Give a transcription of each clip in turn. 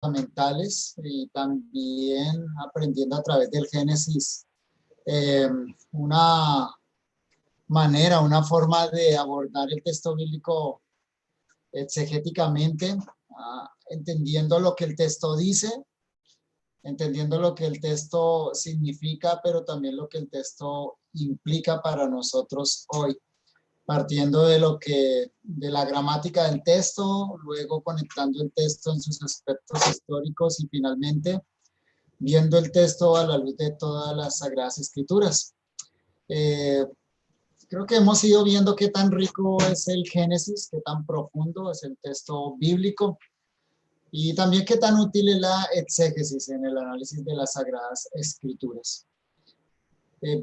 fundamentales y también aprendiendo a través del Génesis una manera, una forma de abordar el texto bíblico exegéticamente, entendiendo lo que el texto dice, entendiendo lo que el texto significa, pero también lo que el texto implica para nosotros hoy, partiendo de la gramática del texto, luego conectando el texto en sus aspectos históricos y finalmente viendo el texto a la luz de todas las Sagradas Escrituras. Creo que hemos ido viendo qué tan rico es el Génesis, qué tan profundo es el texto bíblico y también qué tan útil es la exégesis en el análisis de las Sagradas Escrituras.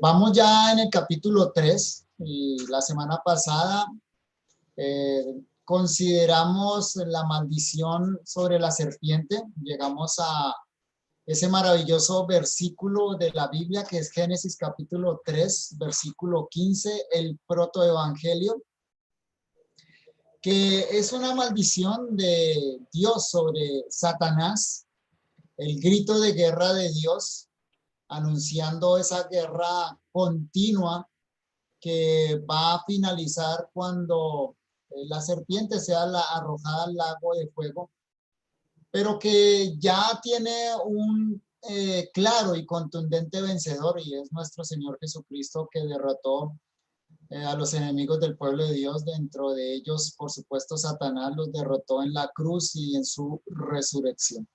Vamos ya en el capítulo 3 y la semana pasada consideramos la maldición sobre la serpiente. Llegamos a ese maravilloso versículo de la Biblia que es Génesis capítulo 3, versículo 15, el protoevangelio, que es una maldición de Dios sobre Satanás, el grito de guerra de Dios, anunciando esa guerra continua que va a finalizar cuando la serpiente sea arrojada al lago de fuego, pero que ya tiene un claro y contundente vencedor, y es nuestro Señor Jesucristo, que derrotó a los enemigos del pueblo de Dios. Dentro de ellos, por supuesto, Satanás los derrotó en la cruz y en su resurrección.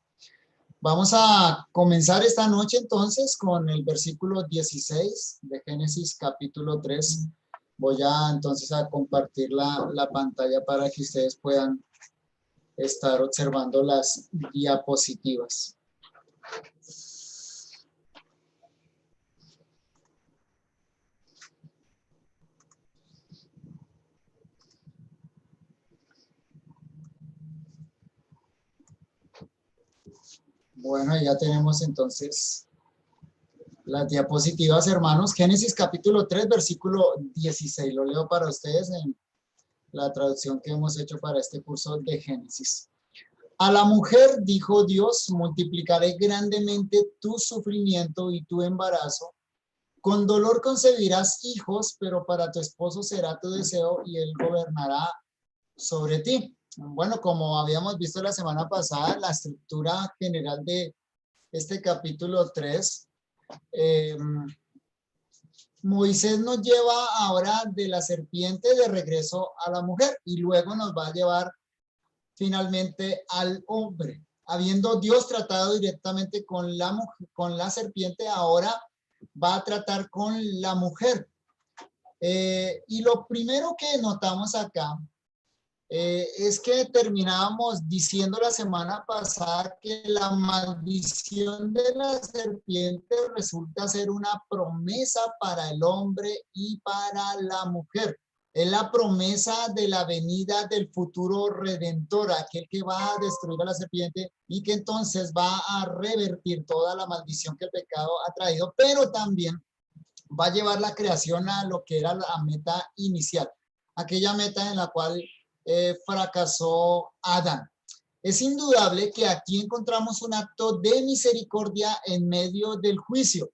Vamos a comenzar esta noche entonces con el versículo 16 de Génesis capítulo 3. Voy entonces a compartir la pantalla para que ustedes puedan estar observando las diapositivas. Bueno, ya tenemos entonces las diapositivas, hermanos. Génesis capítulo 3, versículo 16. Lo leo para ustedes en la traducción que hemos hecho para este curso de Génesis. A la mujer dijo Dios: multiplicaré grandemente tu sufrimiento y tu embarazo. Con dolor concebirás hijos, pero para tu esposo será tu deseo y él gobernará sobre ti. Bueno, como habíamos visto la semana pasada, la estructura general de este capítulo 3, Moisés nos lleva ahora de la serpiente de regreso a la mujer y luego nos va a llevar finalmente al hombre. Habiendo Dios tratado directamente con la serpiente, ahora va a tratar con la mujer. Y lo primero que notamos acá es que terminábamos diciendo la semana pasada que la maldición de la serpiente resulta ser una promesa para el hombre y para la mujer. Es la promesa de la venida del futuro redentor, aquel que va a destruir a la serpiente y que entonces va a revertir toda la maldición que el pecado ha traído, pero también va a llevar la creación a lo que era la meta inicial, aquella meta en la cual fracasó Adán. Es indudable que aquí encontramos un acto de misericordia en medio del juicio.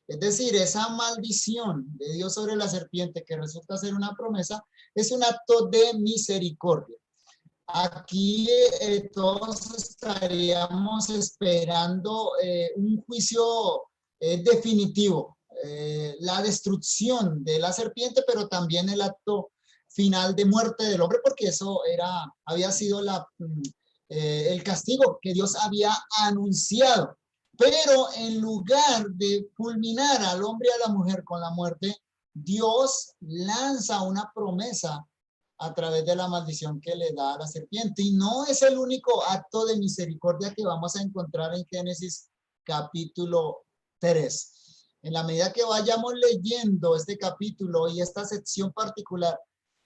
Es decir, esa maldición de Dios sobre la serpiente, que resulta ser una promesa, es un acto de misericordia. Aquí todos estaríamos esperando un juicio definitivo, la destrucción de la serpiente, pero también el acto final de muerte del hombre, porque eso había sido el castigo que Dios había anunciado. Pero en lugar de fulminar al hombre y a la mujer con la muerte, Dios lanza una promesa a través de la maldición que le da a la serpiente. Y no es el único acto de misericordia que vamos a encontrar en Génesis capítulo 3. En la medida que vayamos leyendo este capítulo y esta sección particular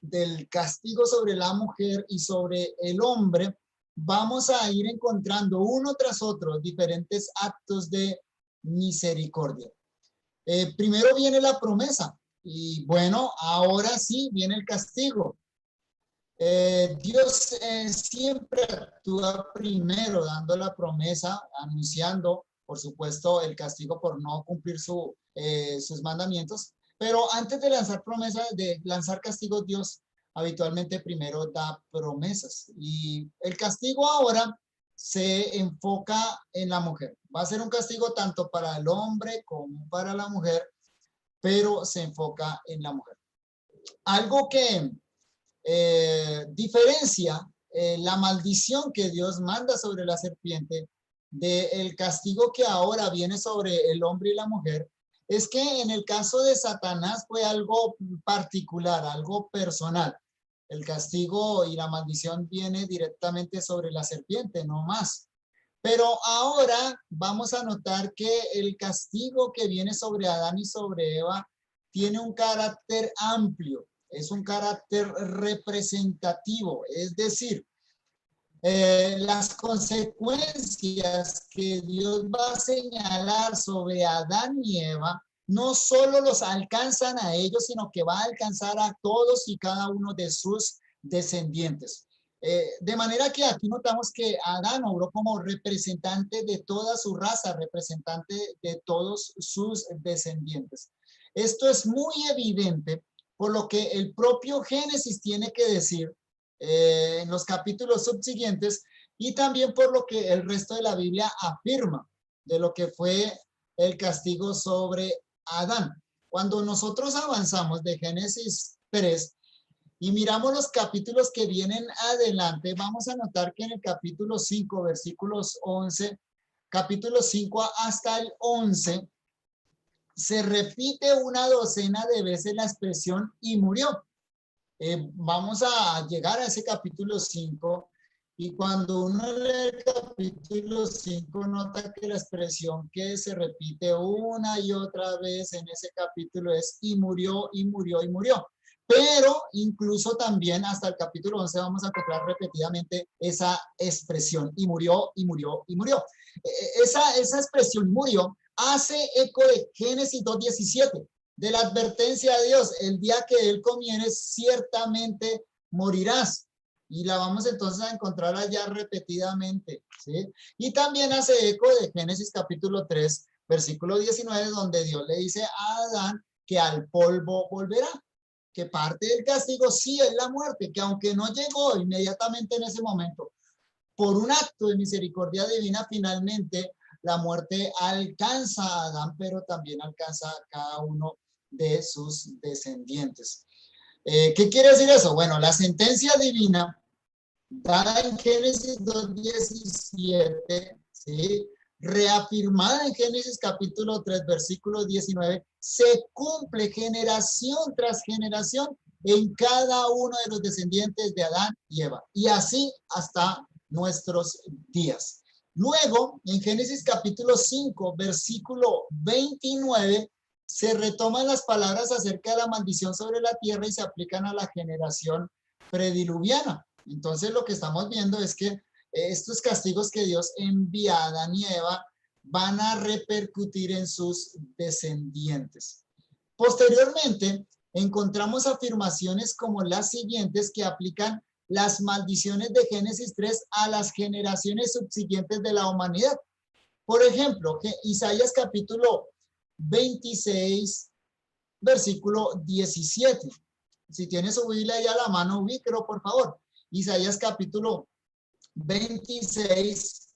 del castigo sobre la mujer y sobre el hombre, vamos a ir encontrando uno tras otro diferentes actos de misericordia. Primero viene la promesa y bueno, ahora sí viene el castigo. Dios siempre actúa primero dando la promesa, anunciando, por supuesto, el castigo por no cumplir sus mandamientos. Pero antes de lanzar promesas, de lanzar castigos, Dios habitualmente primero da promesas. Y el castigo ahora se enfoca en la mujer. Va a ser un castigo tanto para el hombre como para la mujer, pero se enfoca en la mujer. Algo que diferencia la maldición que Dios manda sobre la serpiente del castigo que ahora viene sobre el hombre y la mujer, es que en el caso de Satanás fue algo particular, algo personal. El castigo y la maldición viene directamente sobre la serpiente, no más. Pero ahora vamos a notar que el castigo que viene sobre Adán y sobre Eva tiene un carácter amplio, es un carácter representativo, es decir, las consecuencias que Dios va a señalar sobre Adán y Eva no solo los alcanzan a ellos, sino que va a alcanzar a todos y cada uno de sus descendientes. De manera que aquí notamos que Adán obró como representante de toda su raza, representante de todos sus descendientes. Esto es muy evidente, por lo que el propio Génesis tiene que decir en los capítulos subsiguientes, y también por lo que el resto de la Biblia afirma de lo que fue el castigo sobre Adán. Cuando nosotros avanzamos de Génesis 3 y miramos los capítulos que vienen adelante, vamos a notar que en el capítulo 5, versículos 11, capítulo 5 hasta el 11, se repite una docena de veces la expresión "y murió". Vamos a llegar a ese capítulo 5 y cuando uno lee el capítulo 5 nota que la expresión que se repite una y otra vez en ese capítulo es "y murió, y murió, y murió". Pero incluso también hasta el capítulo 11 vamos a encontrar repetidamente esa expresión "y murió, y murió, y murió". Esa expresión "murió" hace eco de Génesis 2:17, de la advertencia de Dios: el día que él comieres ciertamente morirás. Y la vamos entonces a encontrar allá repetidamente, ¿sí? Y también hace eco de Génesis capítulo 3, versículo 19, donde Dios le dice a Adán que al polvo volverá, que parte del castigo sí es la muerte, que aunque no llegó inmediatamente en ese momento, por un acto de misericordia divina, finalmente la muerte alcanza a Adán, pero también alcanza a cada uno de sus descendientes. ¿Qué quiere decir eso? Bueno, la sentencia divina dada en Génesis 2:17, ¿sí?, reafirmada en Génesis capítulo 3, versículo 19, se cumple generación tras generación en cada uno de los descendientes de Adán y Eva, y así hasta nuestros días. Luego, en Génesis capítulo 5, versículo 29, se retoman las palabras acerca de la maldición sobre la tierra y se aplican a la generación prediluviana. Entonces lo que estamos viendo es que estos castigos que Dios envía a Adán y Eva van a repercutir en sus descendientes. Posteriormente, encontramos afirmaciones como las siguientes que aplican las maldiciones de Génesis 3 a las generaciones subsiguientes de la humanidad. Por ejemplo, Isaías capítulo 26, versículo 17. Si tiene su Biblia ya a la mano, ubíquelo, por favor. Isaías capítulo 26,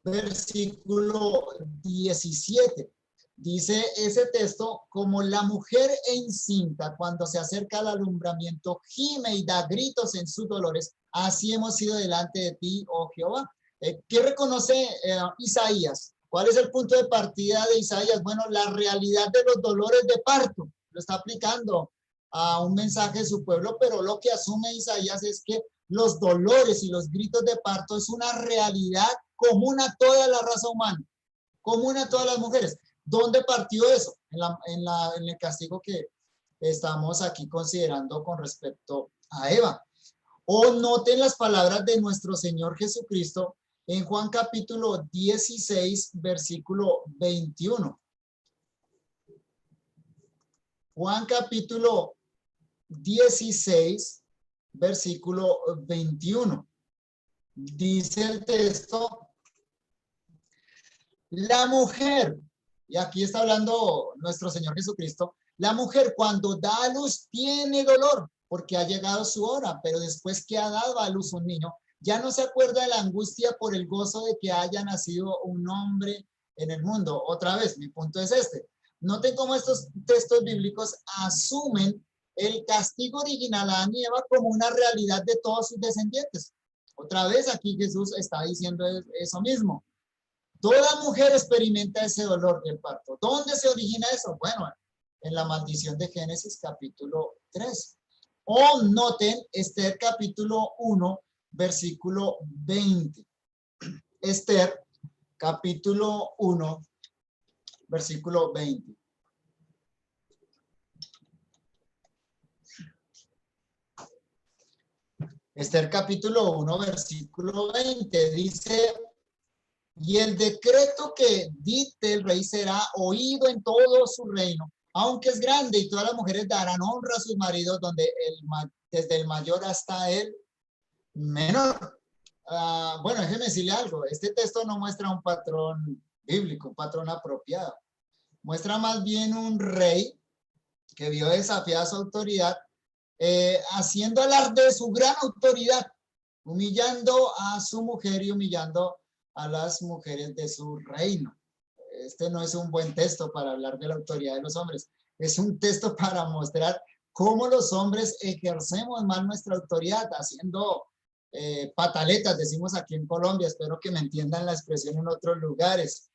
versículo 17. Dice ese texto: como la mujer encinta cuando se acerca al alumbramiento gime y da gritos en sus dolores, así hemos sido delante de ti, oh Jehová. ¿Qué reconoce Isaías? ¿Cuál es el punto de partida de Isaías? Bueno, la realidad de los dolores de parto. Lo está aplicando a un mensaje de su pueblo, pero lo que asume Isaías es que los dolores y los gritos de parto es una realidad común a toda la raza humana, común a todas las mujeres. ¿Dónde partió eso? En el castigo que estamos aquí considerando con respecto a Eva. O noten las palabras de nuestro Señor Jesucristo en Juan capítulo 16, versículo 21. Juan capítulo 16, versículo 21. Dice el texto, la mujer, y aquí está hablando nuestro Señor Jesucristo, la mujer cuando da a luz tiene dolor porque ha llegado su hora, pero después que ha dado a luz un niño, ya no se acuerda de la angustia por el gozo de que haya nacido un hombre en el mundo. Otra vez, mi punto es este. Noten cómo estos textos bíblicos asumen el castigo original a Adán y Eva como una realidad de todos sus descendientes. Otra vez aquí Jesús está diciendo eso mismo. Toda mujer experimenta ese dolor del parto. ¿Dónde se origina eso? Bueno, en la maldición de Génesis capítulo 3. O noten Esther capítulo 1, versículo 20. Esther capítulo 1, versículo 20. Esther capítulo 1, versículo 20 dice, y el decreto que dicte el rey será oído en todo su reino, aunque es grande, y todas las mujeres darán honra a sus maridos, desde el mayor hasta el menor. Bueno, déjeme decirle algo, este texto no muestra un patrón bíblico, un patrón apropiado. Muestra más bien un rey que vio desafiada su autoridad, haciendo alarde de su gran autoridad, humillando a su mujer y humillando a las mujeres de su reino. Este no es un buen texto para hablar de la autoridad de los hombres, es un texto para mostrar cómo los hombres ejercemos mal nuestra autoridad, haciendo pataletas, decimos aquí en Colombia, espero que me entiendan la expresión en otros lugares,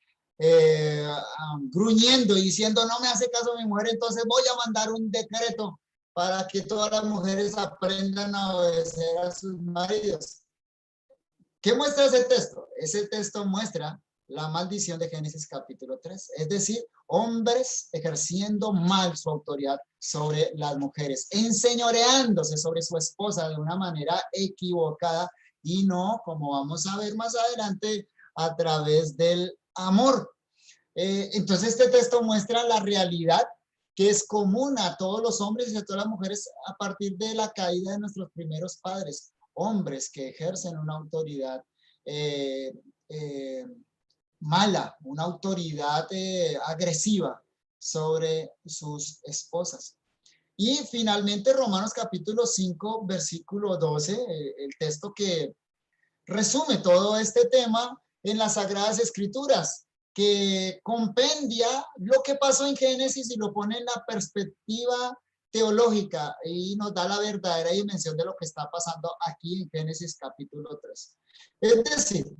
gruñendo y diciendo no me hace caso mi mujer, entonces voy a mandar un decreto para que todas las mujeres aprendan a obedecer a sus maridos. ¿Qué muestra ese texto? Ese texto muestra la maldición de Génesis capítulo 3, es decir, hombres ejerciendo mal su autoridad sobre las mujeres, enseñoreándose sobre su esposa de una manera equivocada y no, como vamos a ver más adelante, a través del amor. Entonces este texto muestra la realidad que es común a todos los hombres y a todas las mujeres a partir de la caída de nuestros primeros padres, hombres que ejercen una autoridad mala, una autoridad agresiva sobre sus esposas. Y finalmente Romanos capítulo 5, versículo 12, el texto que resume todo este tema en las Sagradas Escrituras, que compendia lo que pasó en Génesis y lo pone en la perspectiva teológica y nos da la verdadera dimensión de lo que está pasando aquí en Génesis capítulo 3. Es decir,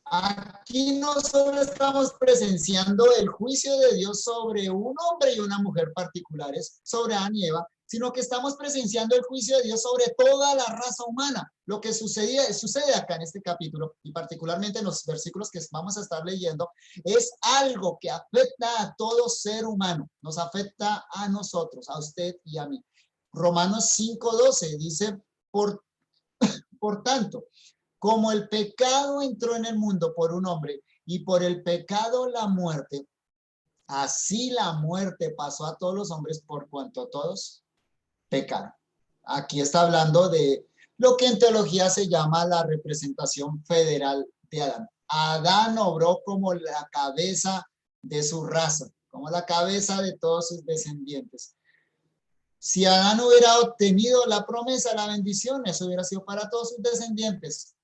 aquí no solo estamos presenciando el juicio de Dios sobre un hombre y una mujer particulares, sobre Adán y Eva, sino que estamos presenciando el juicio de Dios sobre toda la raza humana. Lo que sucede acá en este capítulo, y particularmente en los versículos que vamos a estar leyendo, es algo que afecta a todo ser humano, nos afecta a nosotros, a usted y a mí. Romanos 5:12 dice, por tanto, como el pecado entró en el mundo por un hombre y por el pecado la muerte, así la muerte pasó a todos los hombres por cuanto todos pecaron. Aquí está hablando de lo que en teología se llama la representación federal de Adán. Adán obró como la cabeza de su raza, como la cabeza de todos sus descendientes. Si Adán hubiera obtenido la promesa, la bendición, eso hubiera sido para todos sus descendientes.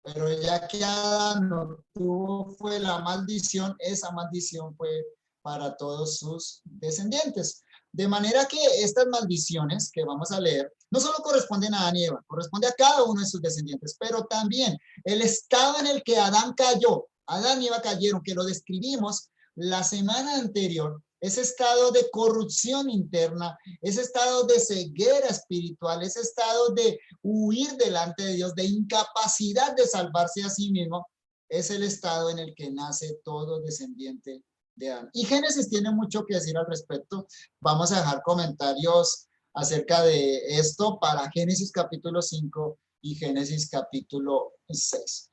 Pero ya que Adán no tuvo fue la maldición, esa maldición fue para todos sus descendientes. De manera que estas maldiciones que vamos a leer no solo corresponden a Adán y Eva, corresponde a cada uno de sus descendientes, pero también el estado en el que Adán cayó, Adán y Eva cayeron, que lo describimos la semana anterior, ese estado de corrupción interna, ese estado de ceguera espiritual, ese estado de huir delante de Dios, de incapacidad de salvarse a sí mismo, es el estado en el que nace todo descendiente de Adán. Y Génesis tiene mucho que decir al respecto. Vamos a dejar comentarios acerca de esto para Génesis capítulo 5 y Génesis capítulo 6.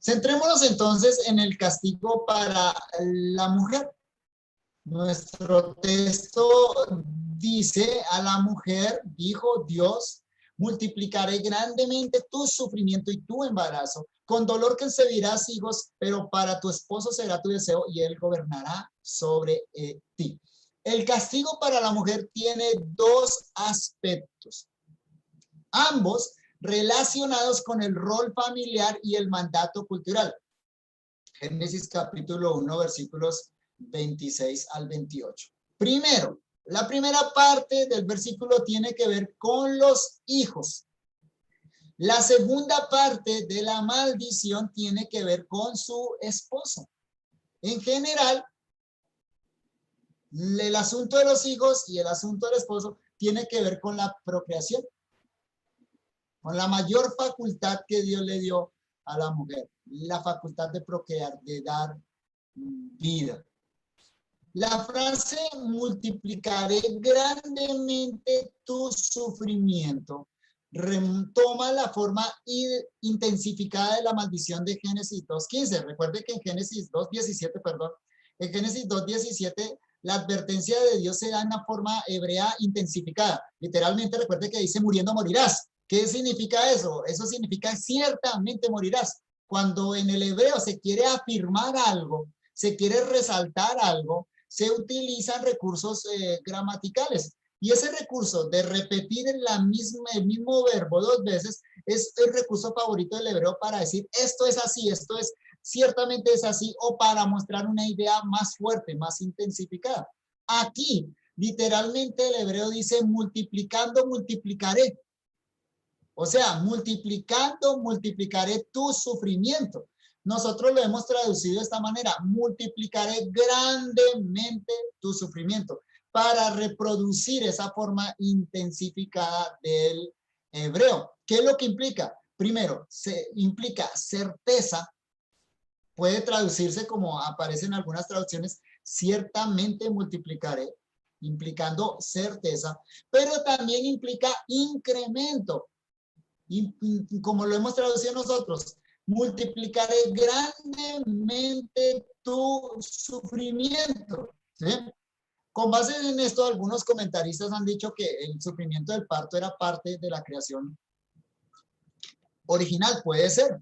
Centrémonos entonces en el castigo para la mujer. Nuestro texto dice, a la mujer dijo Dios, multiplicaré grandemente tu sufrimiento y tu embarazo. Con dolor concebirás hijos, pero para tu esposo será tu deseo y él gobernará sobre ti. El castigo para la mujer tiene dos aspectos, ambos relacionados con el rol familiar y el mandato cultural. Génesis capítulo 1, versículos 26 al 28. Primero, la primera parte del versículo tiene que ver con los hijos. La segunda parte de la maldición tiene que ver con su esposo. En general, el asunto de los hijos y el asunto del esposo tiene que ver con la procreación, con la mayor facultad que Dios le dio a la mujer, la facultad de procrear, de dar vida. La frase multiplicaré grandemente tu sufrimiento toma la forma intensificada de la maldición de Génesis 2:15. Recuerde que en Génesis 2:17, en Génesis 2:17 la advertencia de Dios se da en una forma hebrea intensificada. Literalmente recuerde que dice muriendo morirás. ¿Qué significa eso? Eso significa ciertamente morirás. Cuando en el hebreo se quiere afirmar algo, se quiere resaltar algo, se utilizan recursos gramaticales. Y ese recurso de repetir el mismo verbo dos veces es el recurso favorito del hebreo para decir esto es así, esto es ciertamente es así, o para mostrar una idea más fuerte, más intensificada. Aquí, literalmente el hebreo dice multiplicando, multiplicaré. O sea, multiplicando, multiplicaré tu sufrimiento. Nosotros lo hemos traducido de esta manera, multiplicaré grandemente tu sufrimiento, para reproducir esa forma intensificada del hebreo. ¿Qué es lo que implica? Primero, implica certeza, puede traducirse como aparece en algunas traducciones, ciertamente multiplicaré, implicando certeza, pero también implica incremento, como lo hemos traducido nosotros, multiplicaré grandemente tu sufrimiento, ¿sí? Con base en esto, algunos comentaristas han dicho que el sufrimiento del parto era parte de la creación original. Puede ser,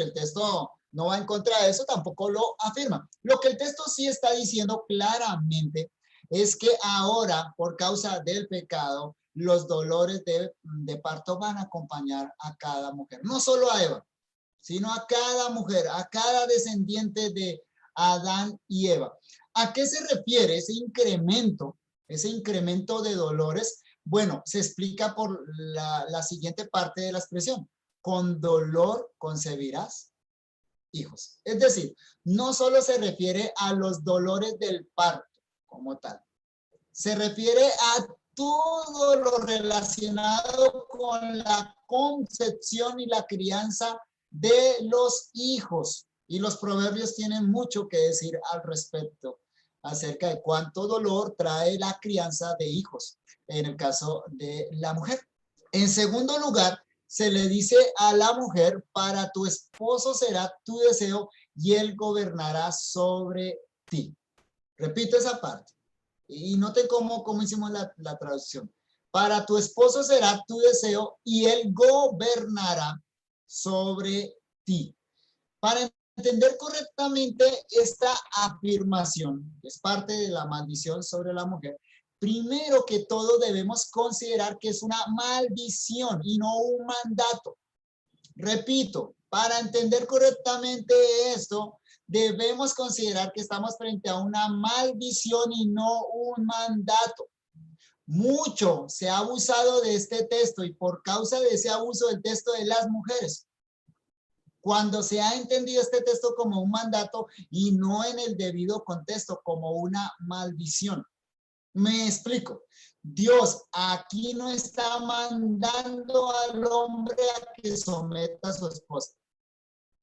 el texto no va en contra de eso, tampoco lo afirma. Lo que el texto sí está diciendo claramente es que ahora, por causa del pecado, los dolores de parto van a acompañar a cada mujer. No solo a Eva, sino a cada mujer, a cada descendiente de Adán y Eva. ¿A qué se refiere ese incremento de dolores? Bueno, se explica por la siguiente parte de la expresión. Con dolor concebirás hijos. Es decir, no solo se refiere a los dolores del parto como tal. Se refiere a todo lo relacionado con la concepción y la crianza de los hijos. Y los proverbios tienen mucho que decir al respecto, acerca de cuánto dolor trae la crianza de hijos, en el caso de la mujer. En segundo lugar, se le dice a la mujer, para tu esposo será tu deseo y él gobernará sobre ti. Repito esa parte. Y noten cómo hicimos la traducción. Para tu esposo será tu deseo y él gobernará sobre ti. Para entender correctamente esta afirmación, que es parte de la maldición sobre la mujer, primero que todo debemos considerar que es una maldición y no un mandato. Repito, para entender correctamente esto, debemos considerar que estamos frente a una maldición y no un mandato. Mucho se ha abusado de este texto y por causa de ese abuso del texto de las mujeres, cuando se ha entendido este texto como un mandato y no en el debido contexto, como una maldición. Me explico. Dios aquí no está mandando al hombre a que someta a su esposa.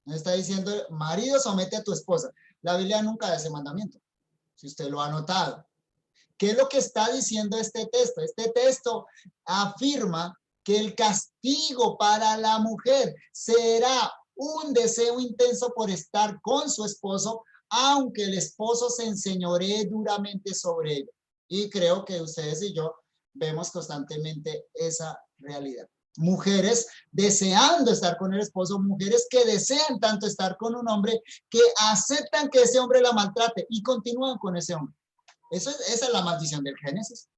No está diciendo, marido, somete a tu esposa. La Biblia nunca da ese mandamiento, si usted lo ha notado. ¿Qué es lo que está diciendo este texto? Este texto afirma que el castigo para la mujer será un deseo intenso por estar con su esposo, aunque el esposo se enseñoree duramente sobre ella. Y creo que ustedes y yo vemos constantemente esa realidad. mujeres deseando estar con el esposo, mujeres que desean tanto estar con un hombre que aceptan que ese hombre la maltrate y continúan con ese hombre. Esa es la maldición del Génesis.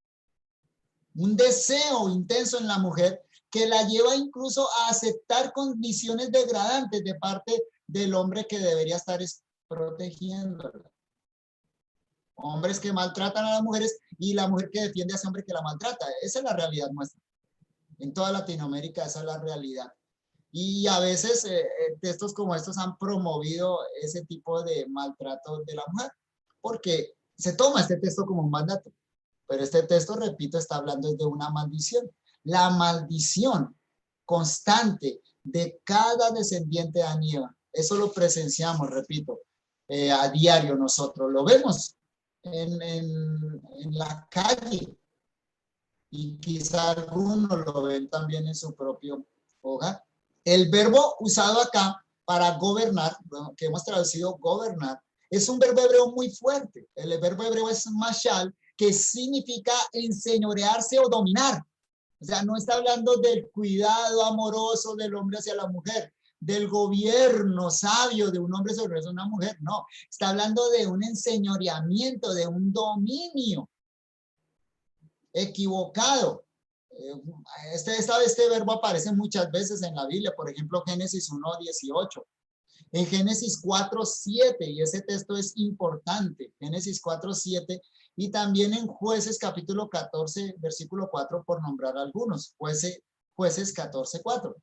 Un deseo intenso en la mujer que la lleva incluso a aceptar condiciones degradantes de parte del hombre que debería estar protegiéndola. Hombres que maltratan a las mujeres y la mujer que defiende a ese hombre que la maltrata. Esa es la realidad nuestra. En toda Latinoamérica esa es la realidad. Y a veces textos como estos han promovido ese tipo de maltrato de la mujer, porque se toma este texto como un mandato. Pero este texto, repito, está hablando de una maldición. La maldición constante de cada descendiente de Adán y Eva. Eso lo presenciamos, repito, a diario nosotros. Lo vemos en la calle. Y quizá algunos lo ven también en su propio hogar. El verbo usado acá para gobernar, que hemos traducido gobernar, es un verbo hebreo muy fuerte. El verbo hebreo es mashal, que significa enseñorearse o dominar. O sea, no está hablando del cuidado amoroso del hombre hacia la mujer, del gobierno sabio de un hombre sobre una mujer, no. Está hablando de un enseñoreamiento, de un dominio equivocado. Este verbo aparece muchas veces en la Biblia, por ejemplo, Génesis 1:18. En Génesis 4:7, y ese texto es importante, Génesis 4:7, y también en Jueces capítulo 14, versículo 4, por nombrar algunos, Jueces 14:4.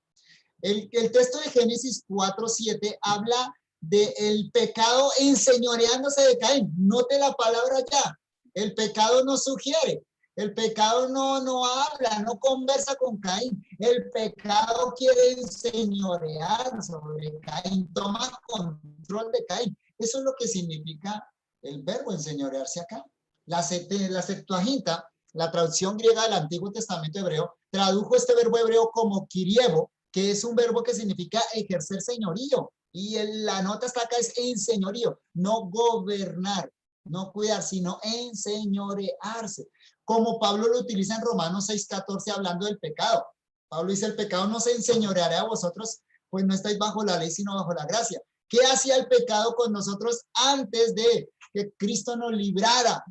El texto de Génesis 4:7 habla del pecado enseñoreándose de Caín. Note la palabra ya. El pecado no sugiere. El pecado no habla, no conversa con Caín. El pecado quiere enseñorear sobre Caín, toma control de Caín. Eso es lo que significa el verbo enseñorearse acá. La Septuaginta, la traducción griega del Antiguo Testamento hebreo, tradujo este verbo hebreo como kiriebo, que es un verbo que significa ejercer señorío. Y la nota está acá, es enseñorío, no gobernar, no cuidar, sino enseñorearse. Como Pablo lo utiliza en Romanos 6:14 hablando del pecado. Pablo dice, el pecado no se enseñoreará a vosotros, pues no estáis bajo la ley, sino bajo la gracia. ¿Qué hacía el pecado con nosotros antes de que Cristo nos librara?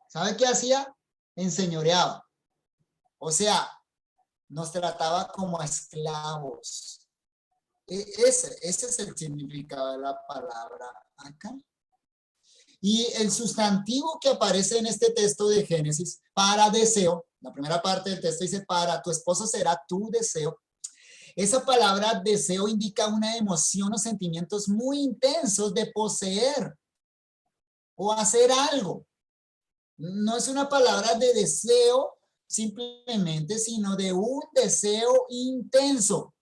¿Sabe qué hacía? Enseñoreaba. O sea, nos trataba como esclavos. Ese es el significado de la palabra acá. Y el sustantivo que aparece en este texto de Génesis, para deseo, la primera parte del texto dice, para tu esposo será tu deseo. Esa palabra deseo indica una emoción o sentimientos muy intensos de poseer o hacer algo. No es una palabra de deseo simplemente, sino de un deseo intenso.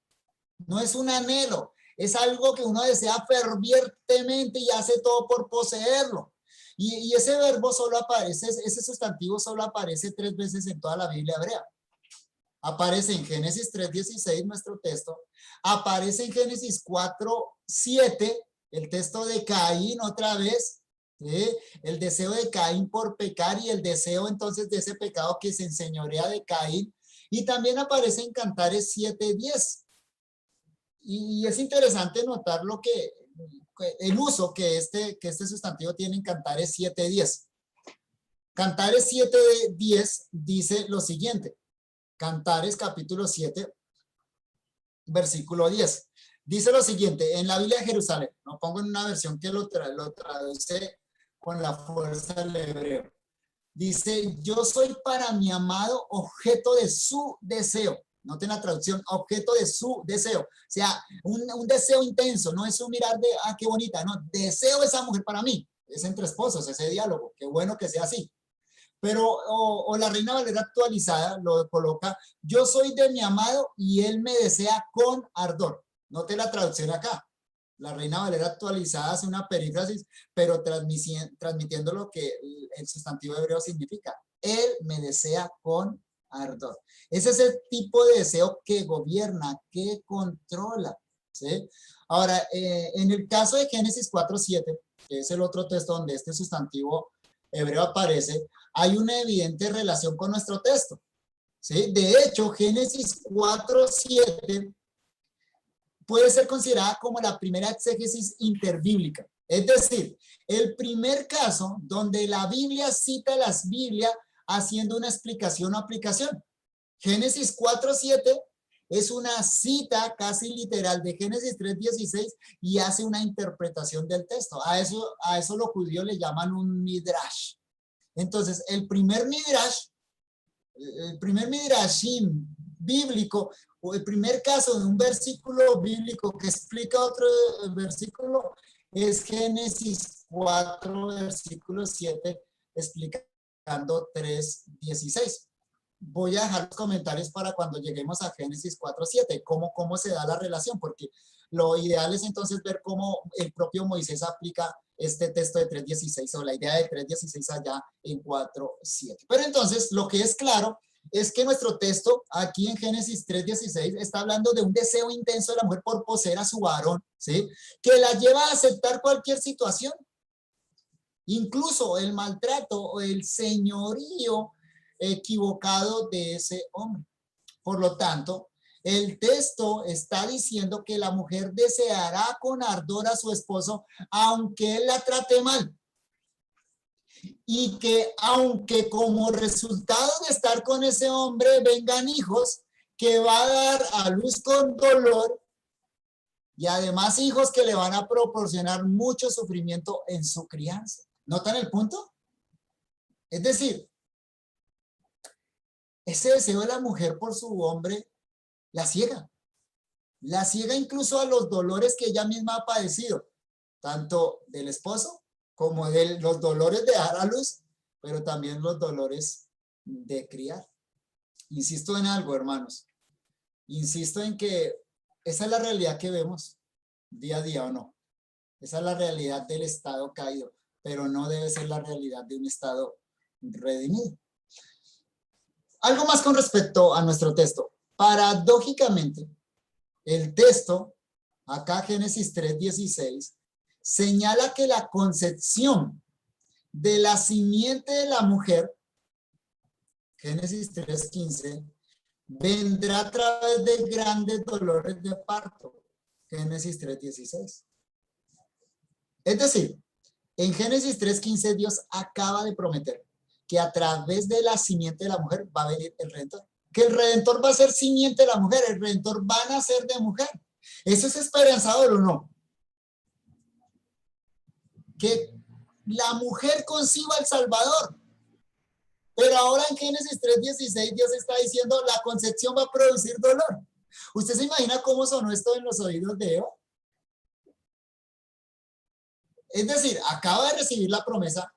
No es un anhelo, es algo que uno desea fervientemente y hace todo por poseerlo. Y ese verbo solo aparece, ese sustantivo solo aparece 3 veces en toda la Biblia hebrea. Aparece en Génesis 3:16, nuestro texto. Aparece en Génesis 4:7, el texto de Caín otra vez. ¿Sí? El deseo de Caín por pecar y el deseo entonces de ese pecado que se enseñorea de Caín. Y también aparece en Cantares 7:10. Y es interesante notar el uso que este sustantivo tiene en Cantares 7:10. Cantares 7:10 dice lo siguiente. Cantares capítulo 7, versículo 10. Dice lo siguiente, en la Biblia de Jerusalén, lo pongo en una versión que lo traduce con la fuerza del hebreo. Dice, yo soy para mi amado objeto de su deseo. Noten la traducción, objeto de su deseo. O sea, un deseo intenso, no es un mirar de, qué bonita, no, deseo esa mujer para mí. Es entre esposos ese diálogo, qué bueno que sea así. Pero, o la Reina Valera actualizada lo coloca, yo soy de mi amado y él me desea con ardor. Note la traducción acá. La Reina Valera actualizada hace una perífrasis, pero transmitiendo lo que el sustantivo hebreo significa. Él me desea con ardor. Ese es el tipo de deseo que gobierna, que controla. ¿Sí? Ahora, en el caso de Génesis 4:7, que es el otro texto donde este sustantivo hebreo aparece, hay una evidente relación con nuestro texto. ¿sí? De hecho, Génesis 4:7 puede ser considerada como la primera exégesis interbíblica. Es decir, el primer caso donde la Biblia cita las Biblias haciendo una explicación o aplicación. Génesis 4:7 es una cita casi literal de Génesis 3:16 y hace una interpretación del texto. A eso los judíos le llaman un midrash. Entonces, el primer midrashim bíblico, o el primer caso de un versículo bíblico que explica otro versículo, es Génesis 4, versículo 7, explicando 3:16. Voy a dejar los comentarios para cuando lleguemos a Génesis 4:7, cómo se da la relación, porque lo ideal es entonces ver cómo el propio Moisés aplica este texto de 3:16 o la idea de 3:16 allá en 4:7. Pero entonces lo que es claro es que nuestro texto aquí en Génesis 3:16 está hablando de un deseo intenso de la mujer por poseer a su varón, ¿sí? Que la lleva a aceptar cualquier situación, incluso el maltrato o el señorío equivocado de ese hombre. Por lo tanto, el texto está diciendo que la mujer deseará con ardor a su esposo aunque él la trate mal. Y que aunque como resultado de estar con ese hombre vengan hijos que va a dar a luz con dolor y además hijos que le van a proporcionar mucho sufrimiento en su crianza. ¿Notan el punto? Es decir, ese deseo de la mujer por su hombre la ciega. La ciega incluso a los dolores que ella misma ha padecido, tanto del esposo como de los dolores de dar a luz, pero también los dolores de criar. Insisto en algo, hermanos. Insisto en que esa es la realidad que vemos día a día, ¿o no? Esa es la realidad del estado caído, pero no debe ser la realidad de un estado redimido. Algo más con respecto a nuestro texto. Paradójicamente, el texto, acá Génesis 3:16, señala que la concepción de la simiente de la mujer, Génesis 3:15, vendrá a través de grandes dolores de parto, Génesis 3:16. Es decir, en Génesis 3:15 Dios acaba de prometer que a través de la simiente de la mujer va a venir el Redentor. Que el Redentor va a ser simiente de la mujer, el Redentor va a nacer de mujer. ¿Eso es esperanzador o no? Que la mujer conciba al Salvador. Pero ahora en Génesis 3:16 Dios está diciendo la concepción va a producir dolor. ¿Usted se imagina cómo sonó esto en los oídos de Eva? Es decir, acaba de recibir la promesa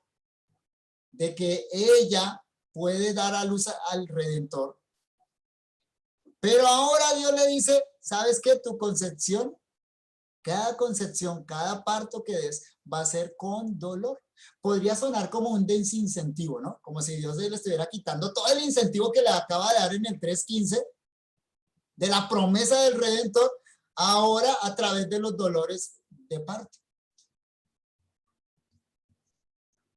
de que ella puede dar a luz al Redentor. Pero ahora Dios le dice, ¿sabes qué? Tu concepción, cada parto que des va a ser con dolor. Podría sonar como un desincentivo, ¿no? Como si Dios le estuviera quitando todo el incentivo que le acaba de dar en el 3:15 de la promesa del Redentor, ahora a través de los dolores de parto.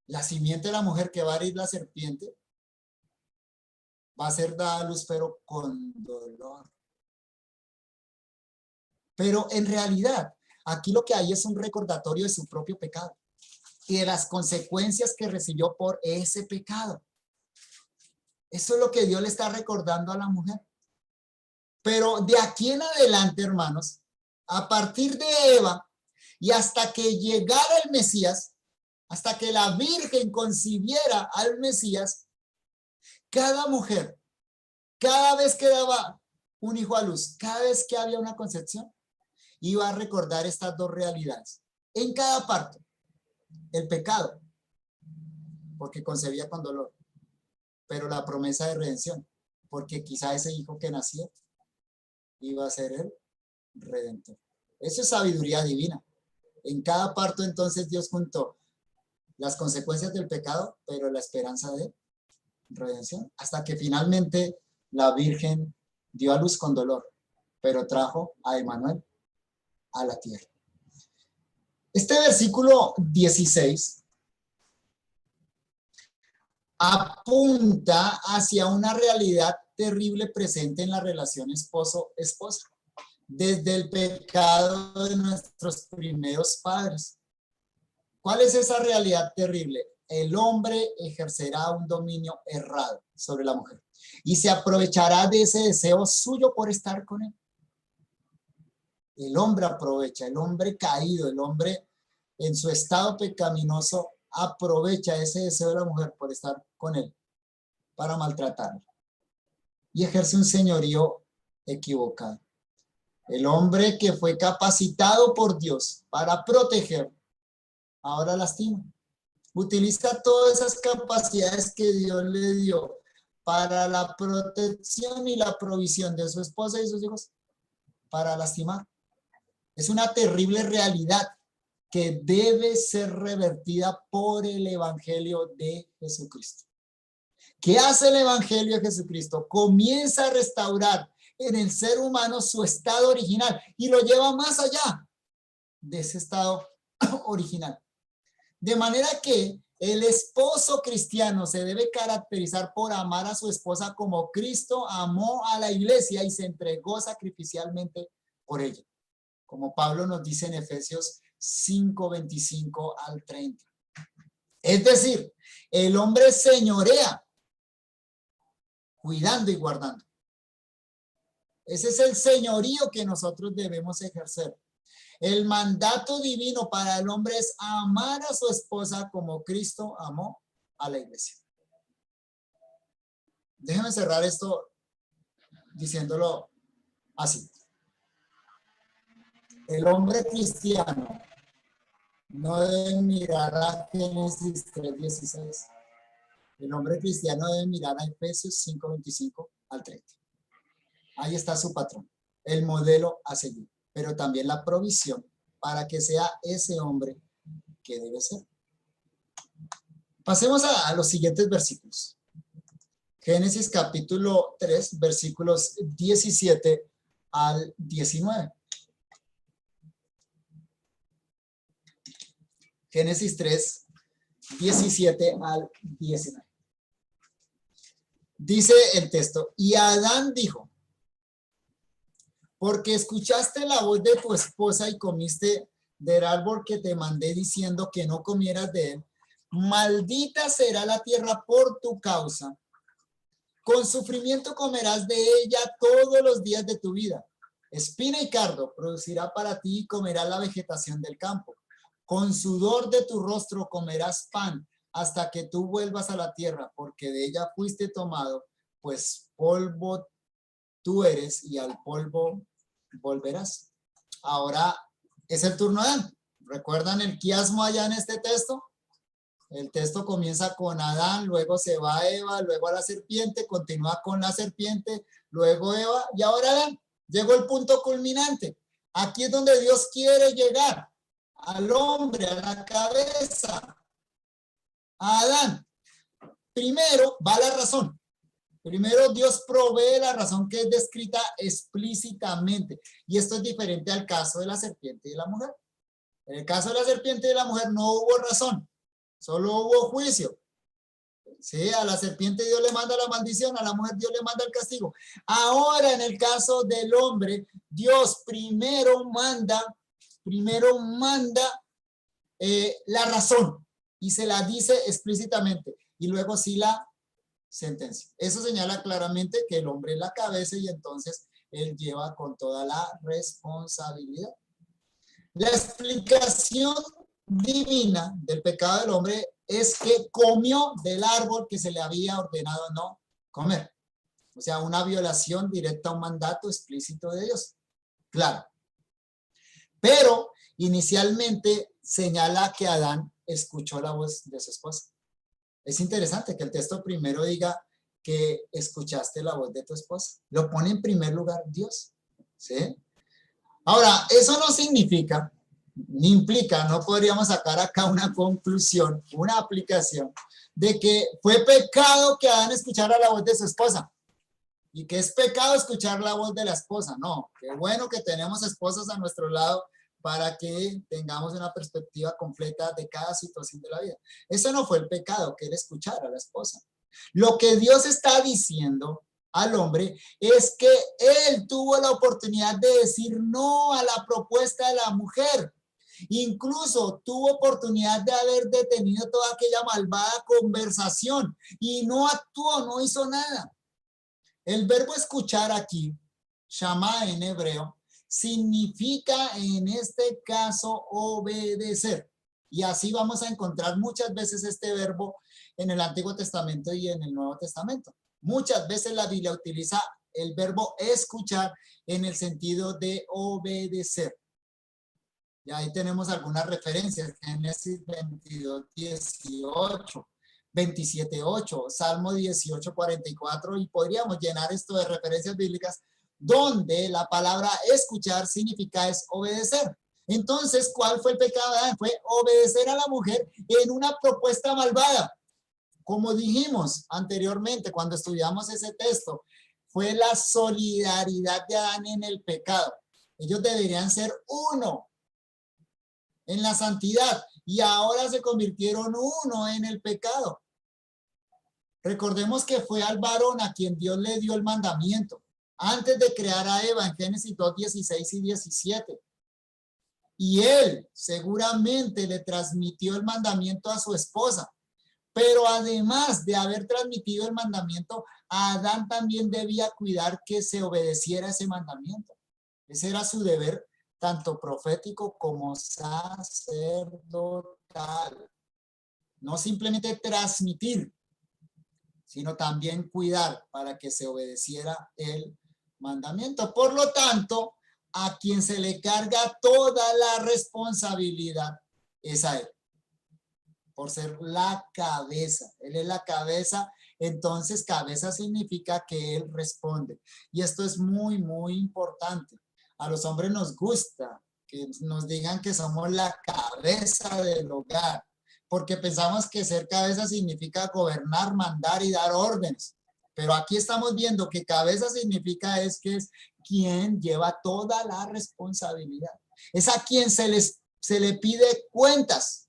La simiente de la mujer que va a herir la serpiente va a ser dada a luz, pero con dolor. Pero en realidad, aquí lo que hay es un recordatorio de su propio pecado y de las consecuencias que recibió por ese pecado. Eso es lo que Dios le está recordando a la mujer. Pero de aquí en adelante, hermanos, a partir de Eva y hasta que llegara el Mesías, hasta que la Virgen concibiera al Mesías, cada mujer, cada vez que daba un hijo a luz, cada vez que había una concepción, iba a recordar estas dos realidades. En cada parto, el pecado, porque concebía con dolor, pero la promesa de redención, porque quizá ese hijo que nació iba a ser el Redentor. Eso es sabiduría divina. En cada parto entonces Dios juntó las consecuencias del pecado, pero la esperanza de redención, hasta que finalmente la Virgen dio a luz con dolor, pero trajo a Emmanuel a la tierra. Este versículo 16 apunta hacia una realidad terrible presente en la relación esposo-esposa, desde el pecado de nuestros primeros padres. ¿Cuál es esa realidad terrible? El hombre ejercerá un dominio errado sobre la mujer y se aprovechará de ese deseo suyo por estar con él. El hombre aprovecha, el hombre caído, el hombre en su estado pecaminoso aprovecha ese deseo de la mujer por estar con él, para maltratarla. Y ejerce un señorío equivocado. El hombre que fue capacitado por Dios para proteger, ahora lastima. Utiliza todas esas capacidades que Dios le dio para la protección y la provisión de su esposa y sus hijos para lastimar. Es una terrible realidad que debe ser revertida por el Evangelio de Jesucristo. ¿Qué hace el Evangelio de Jesucristo? Comienza a restaurar en el ser humano su estado original y lo lleva más allá de ese estado original. De manera que el esposo cristiano se debe caracterizar por amar a su esposa como Cristo amó a la iglesia y se entregó sacrificialmente por ella. Como Pablo nos dice en Efesios 5:25 al 30. Es decir, el hombre señorea, cuidando y guardando. Ese es el señorío que nosotros debemos ejercer. El mandato divino para el hombre es amar a su esposa como Cristo amó a la iglesia. Déjenme cerrar esto diciéndolo así. El hombre cristiano no debe mirar a Génesis 3:16. El hombre cristiano debe mirar a Efesios 5:25 al 30. Ahí está su patrón, el modelo a seguir, pero también la provisión para que sea ese hombre que debe ser. Pasemos a los siguientes versículos. Génesis capítulo 3, versículos 17 al 19. Génesis 3, 17 al 19. Dice el texto, y Adán dijo, porque escuchaste la voz de tu esposa y comiste del árbol que te mandé diciendo que no comieras de él, maldita será la tierra por tu causa. Con sufrimiento comerás de ella todos los días de tu vida. Espina y cardo producirá para ti y comerás la vegetación del campo. Con sudor de tu rostro comerás pan hasta que tú vuelvas a la tierra, porque de ella fuiste tomado, pues polvo tú eres y al polvo volverás. Ahora es el turno de Adán. ¿Recuerdan el quiasmo allá en este texto? El texto comienza con Adán, luego se va a Eva, luego a la serpiente, continúa con la serpiente, luego Eva y ahora Adán. Llegó el punto culminante. Aquí es donde Dios quiere llegar. Al hombre, a la cabeza, a Adán. Primero va la razón. Primero Dios provee la razón que es descrita explícitamente. Y esto es diferente al caso de la serpiente y de la mujer. En el caso de la serpiente y de la mujer no hubo razón, solo hubo juicio. Sí, a la serpiente Dios le manda la maldición, a la mujer Dios le manda el castigo. Ahora en el caso del hombre, Dios primero manda la razón y se la dice explícitamente y luego sí la sentencia. Eso señala claramente que el hombre es la cabeza y entonces él lleva con toda la responsabilidad. La explicación divina del pecado del hombre es que comió del árbol que se le había ordenado no comer. O sea, una violación directa a un mandato explícito de Dios. Claro. Pero inicialmente señala que Adán escuchó la voz de su esposa. Es interesante que el texto primero diga que escuchaste la voz de tu esposa. Lo pone en primer lugar Dios. ¿Sí? Ahora, eso no significa, ni implica, no podríamos sacar acá una conclusión, una aplicación, de que fue pecado que Adán escuchara la voz de su esposa. Y que es pecado escuchar la voz de la esposa. No, qué bueno que tenemos esposas a nuestro lado para que tengamos una perspectiva completa de cada situación de la vida. Eso no fue el pecado, que él escuchara a la esposa. Lo que Dios está diciendo al hombre es que él tuvo la oportunidad de decir no a la propuesta de la mujer. Incluso tuvo oportunidad de haber detenido toda aquella malvada conversación y no actuó, no hizo nada. El verbo escuchar aquí, shama en hebreo, significa en este caso obedecer. Y así vamos a encontrar muchas veces este verbo en el Antiguo Testamento y en el Nuevo Testamento. Muchas veces la Biblia utiliza el verbo escuchar en el sentido de obedecer. Y ahí tenemos algunas referencias, Génesis 22, 18, 27, 8, Salmo 18, 44, y podríamos llenar esto de referencias bíblicas donde la palabra escuchar significa es obedecer. Entonces, ¿cuál fue el pecado de Adán? Fue obedecer a la mujer en una propuesta malvada. Como dijimos anteriormente cuando estudiamos ese texto, fue la solidaridad de Adán en el pecado. Ellos deberían ser uno en la santidad y ahora se convirtieron uno en el pecado. Recordemos que fue al varón a quien Dios le dio el mandamiento antes de crear a Eva en Génesis 2, 16 y 17. Y él seguramente le transmitió el mandamiento a su esposa. Pero además de haber transmitido el mandamiento, Adán también debía cuidar que se obedeciera ese mandamiento. Ese era su deber, tanto profético como sacerdotal. No simplemente transmitir, sino también cuidar para que se obedeciera el mandamiento. Por lo tanto, a quien se le carga toda la responsabilidad es a él, por ser la cabeza. Él es la cabeza, entonces cabeza significa que él responde. Y esto es muy, muy importante. A los hombres nos gusta que nos digan que somos la cabeza del hogar, porque pensamos que ser cabeza significa gobernar, mandar y dar órdenes. Pero aquí estamos viendo que cabeza significa que es quien lleva toda la responsabilidad. Es a quien se le pide cuentas.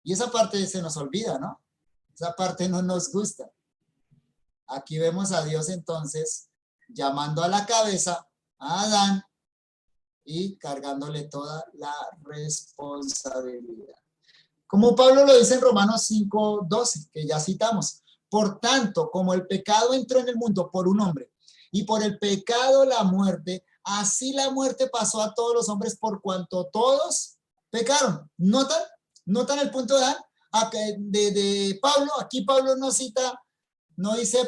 Y esa parte se nos olvida, ¿no? Esa parte no nos gusta. Aquí vemos a Dios entonces llamando a la cabeza, a Adán, y cargándole toda la responsabilidad. Como Pablo lo dice en Romanos 5:12, que ya citamos. Por tanto, como el pecado entró en el mundo por un hombre, y por el pecado la muerte, así la muerte pasó a todos los hombres por cuanto todos pecaron. ¿Notan? ¿Notan el punto de Pablo? Aquí Pablo no cita, no dice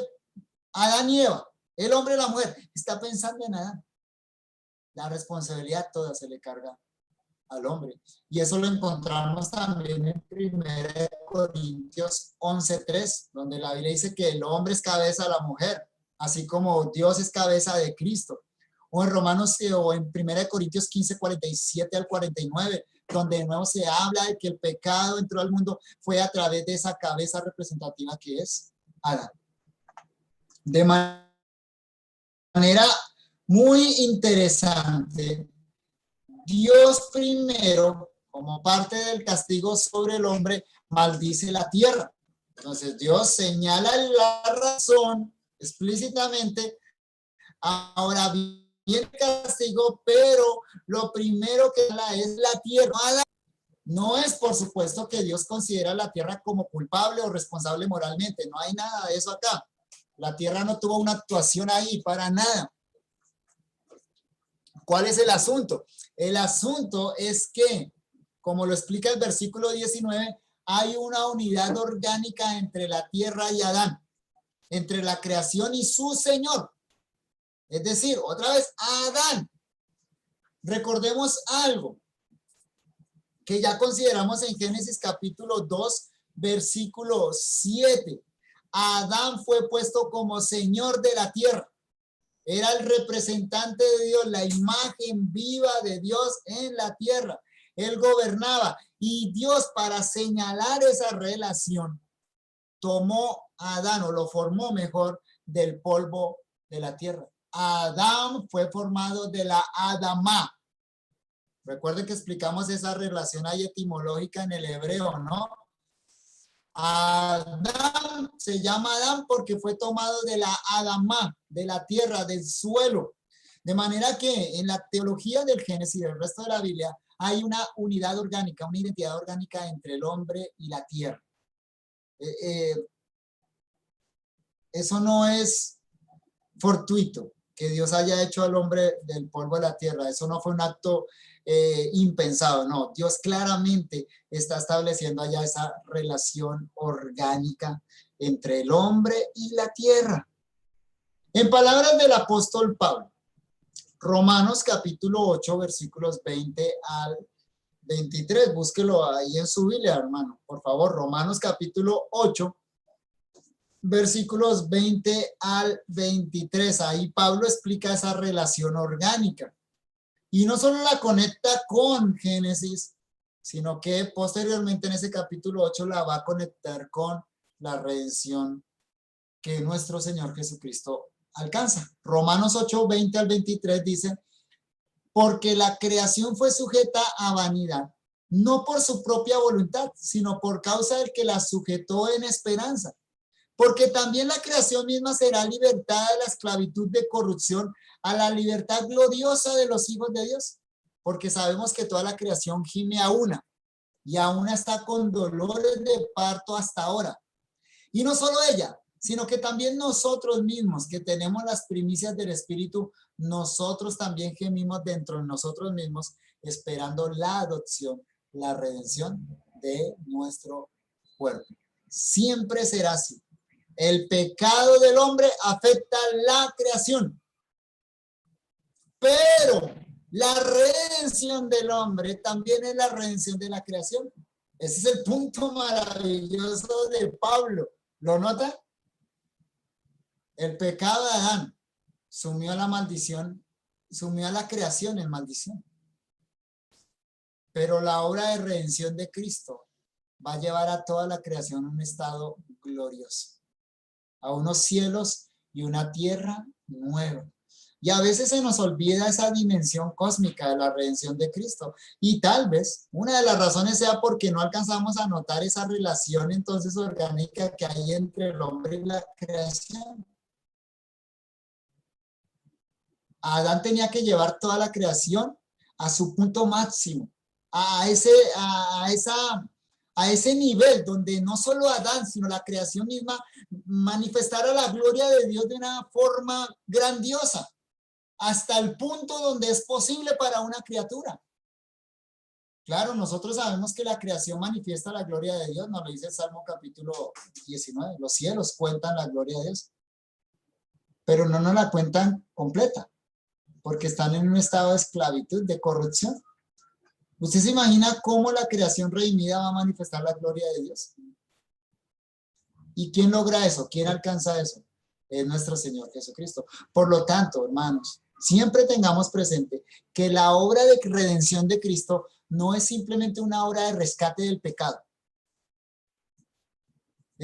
Adán y Eva, el hombre y la mujer. Está pensando en Adán. La responsabilidad toda se le carga al hombre. Y eso lo encontramos también en 1 Corintios 11:3, donde la Biblia dice que el hombre es cabeza de la mujer, así como Dios es cabeza de Cristo. O en Romanos o en 1 Corintios 15:47 al 49, donde de nuevo se habla de que el pecado entró al mundo fue a través de esa cabeza representativa que es Adán. De manera muy interesante, Dios primero, como parte del castigo sobre el hombre, maldice la tierra. Entonces Dios señala la razón explícitamente. Ahora viene el castigo, pero lo primero que da es la tierra. No es, por supuesto, que Dios considera la tierra como culpable o responsable moralmente. No hay nada de eso acá. La tierra no tuvo una actuación ahí para nada. ¿Cuál es el asunto? El asunto es que, como lo explica el versículo 19, hay una unidad orgánica entre la tierra y Adán, entre la creación y su Señor. Es decir, otra vez, Adán. Recordemos algo que ya consideramos en Génesis capítulo 2, versículo 7. Adán fue puesto como Señor de la tierra. Era el representante de Dios, la imagen viva de Dios en la tierra. Él gobernaba y Dios, para señalar esa relación, tomó a Adán, o lo formó mejor, del polvo de la tierra. Adán fue formado de la Adamá. Recuerden que explicamos esa relación ahí etimológica en el hebreo, ¿no? Adán se llama Adán porque fue tomado de la Adamá, de la tierra, del suelo. De manera que en la teología del Génesis y del resto de la Biblia hay una unidad orgánica, una identidad orgánica entre el hombre y la tierra. Eso no es fortuito, que Dios haya hecho al hombre del polvo de la tierra. Eso no fue un acto impensado, no. Dios claramente está estableciendo allá esa relación orgánica entre el hombre y la tierra. En palabras del apóstol Pablo, Romanos capítulo 8, versículos 20 al 23, búsquelo ahí en su Biblia, hermano, por favor. Romanos capítulo 8, versículos 20 al 23. Ahí Pablo explica esa relación orgánica. Y no solo la conecta con Génesis, sino que posteriormente en ese capítulo 8 la va a conectar con la redención que nuestro Señor Jesucristo alcanza. Romanos 8, 20 al 23 dice, porque la creación fue sujeta a vanidad, no por su propia voluntad, sino por causa del que la sujetó en esperanza. Porque también la creación misma será libertada de la esclavitud de corrupción a la libertad gloriosa de los hijos de Dios. Porque sabemos que toda la creación gime a una, y a una está con dolores de parto hasta ahora. Y no solo ella, sino que también nosotros mismos, que tenemos las primicias del Espíritu, nosotros también gemimos dentro de nosotros mismos, esperando la adopción, la redención de nuestro cuerpo. Siempre será así. El pecado del hombre afecta la creación, pero la redención del hombre también es la redención de la creación. Ese es el punto maravilloso de Pablo. ¿Lo nota? El pecado de Adán sumió a la maldición, sumió a la creación en maldición. Pero la obra de redención de Cristo va a llevar a toda la creación a un estado glorioso, a unos cielos y una tierra nueva. Y a veces se nos olvida esa dimensión cósmica de la redención de Cristo. Y tal vez una de las razones sea porque no alcanzamos a notar esa relación entonces orgánica que hay entre el hombre y la creación. Adán tenía que llevar toda la creación a su punto máximo, a ese nivel donde no solo Adán, sino la creación misma manifestara la gloria de Dios de una forma grandiosa, hasta el punto donde es posible para una criatura. Claro, nosotros sabemos que la creación manifiesta la gloria de Dios, nos lo dice el Salmo capítulo 19, los cielos cuentan la gloria de Dios, pero no nos la cuentan completa, porque están en un estado de esclavitud, de corrupción. ¿Usted se imagina cómo la creación redimida va a manifestar la gloria de Dios? ¿Y quién logra eso? ¿Quién alcanza eso? Es nuestro Señor Jesucristo. Por lo tanto, hermanos, siempre tengamos presente que la obra de redención de Cristo no es simplemente una obra de rescate del pecado.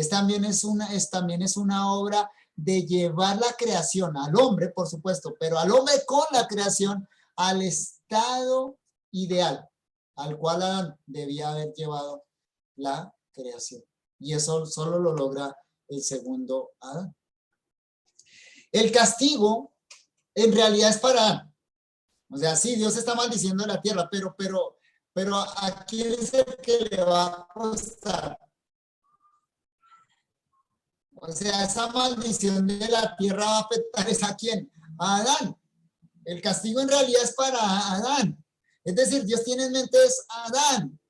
También es una obra de llevar la creación al hombre, por supuesto, pero al hombre con la creación al estado ideal, al cual Adán debía haber llevado la creación. Y eso solo lo logra el segundo Adán. El castigo en realidad es para Adán. O sea, sí, Dios está maldiciendo la tierra, pero ¿a quién es el que le va a costar? O sea, esa maldición de la tierra va a afectar ¿a quién? A Adán. El castigo en realidad es para Adán. Es decir, Dios tiene en mente es Adán.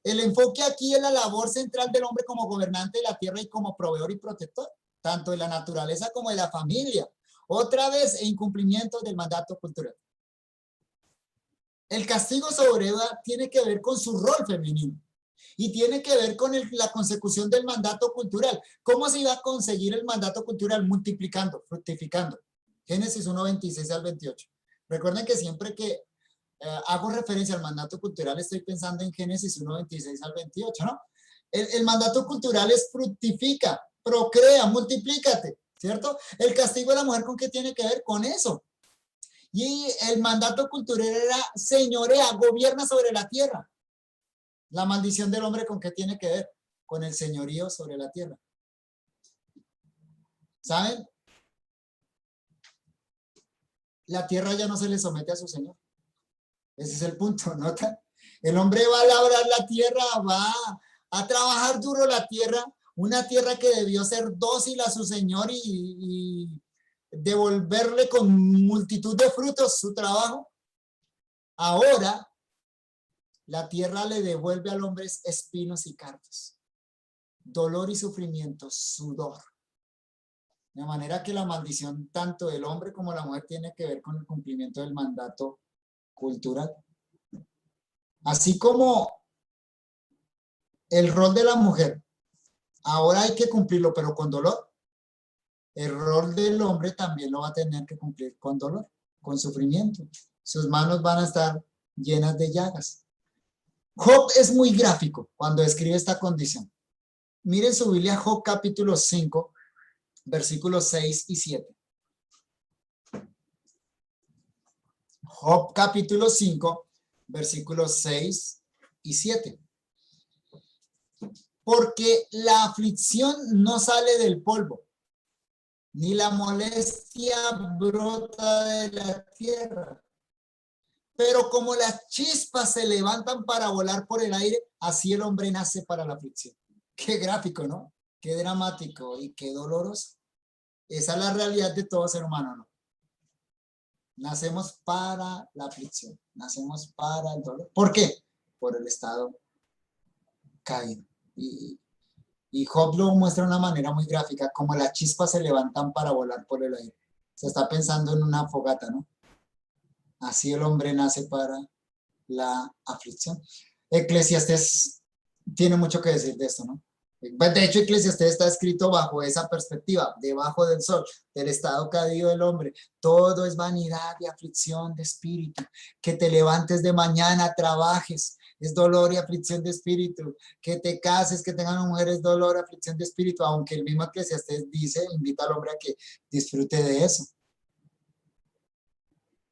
El enfoque aquí es la labor central del hombre como gobernante de la tierra y como proveedor y protector, tanto de la naturaleza como de la familia. Otra vez, en incumplimiento del mandato cultural. El castigo sobre Eva tiene que ver con su rol femenino y tiene que ver con la consecución del mandato cultural. ¿Cómo se iba a conseguir el mandato cultural? Multiplicando, fructificando. Génesis 1, 26 al 28. Recuerden que siempre que hago referencia al mandato cultural estoy pensando en Génesis 1, 26 al 28, ¿no? El mandato cultural es fructifica, procrea, multiplícate, ¿cierto? El castigo de la mujer, ¿con qué tiene que ver? Con eso. Y el mandato cultural era señorea, gobierna sobre la tierra. La maldición del hombre, ¿con qué tiene que ver? con el señorío sobre la tierra. ¿Saben? La tierra ya no se le somete a su señor. Ese es el punto, ¿nota? El hombre va a labrar la tierra, va a trabajar duro la tierra, una tierra que debió ser dócil a su señor y devolverle con multitud de frutos su trabajo. Ahora, la tierra le devuelve al hombre espinos y cardos, dolor y sufrimiento, sudor. De manera que la maldición tanto del hombre como la mujer tiene que ver con el cumplimiento del mandato cultural. Así como el rol de la mujer, ahora hay que cumplirlo, pero con dolor. El rol del hombre también lo va a tener que cumplir con dolor, con sufrimiento. Sus manos van a estar llenas de llagas. Job es muy gráfico cuando describe esta condición. Miren su Biblia, Job capítulo 5, versículos 6 y 7. Job capítulo 5, versículos 6 y 7. Porque la aflicción no sale del polvo, ni la molestia brota de la tierra. Pero como las chispas se levantan para volar por el aire, así el hombre nace para la aflicción. Qué gráfico, ¿no? Qué dramático y qué doloroso. Esa es la realidad de todo ser humano, ¿no? Nacemos para la aflicción, nacemos para el dolor. ¿Por qué? Por el estado caído. Y Job lo muestra de una manera muy gráfica, como las chispas se levantan para volar por el aire. Se está pensando en una fogata, ¿no? Así el hombre nace para la aflicción. Eclesiastés tiene mucho que decir de esto, ¿no? De hecho, Eclesiastés está escrito bajo esa perspectiva, debajo del sol, del estado caído del hombre. Todo es vanidad y aflicción de espíritu. Que te levantes de mañana, trabajes, es dolor y aflicción de espíritu. Que te cases, que tengan una mujer, es dolor y aflicción de espíritu. Aunque el mismo Eclesiastés dice, invita al hombre a que disfrute de eso.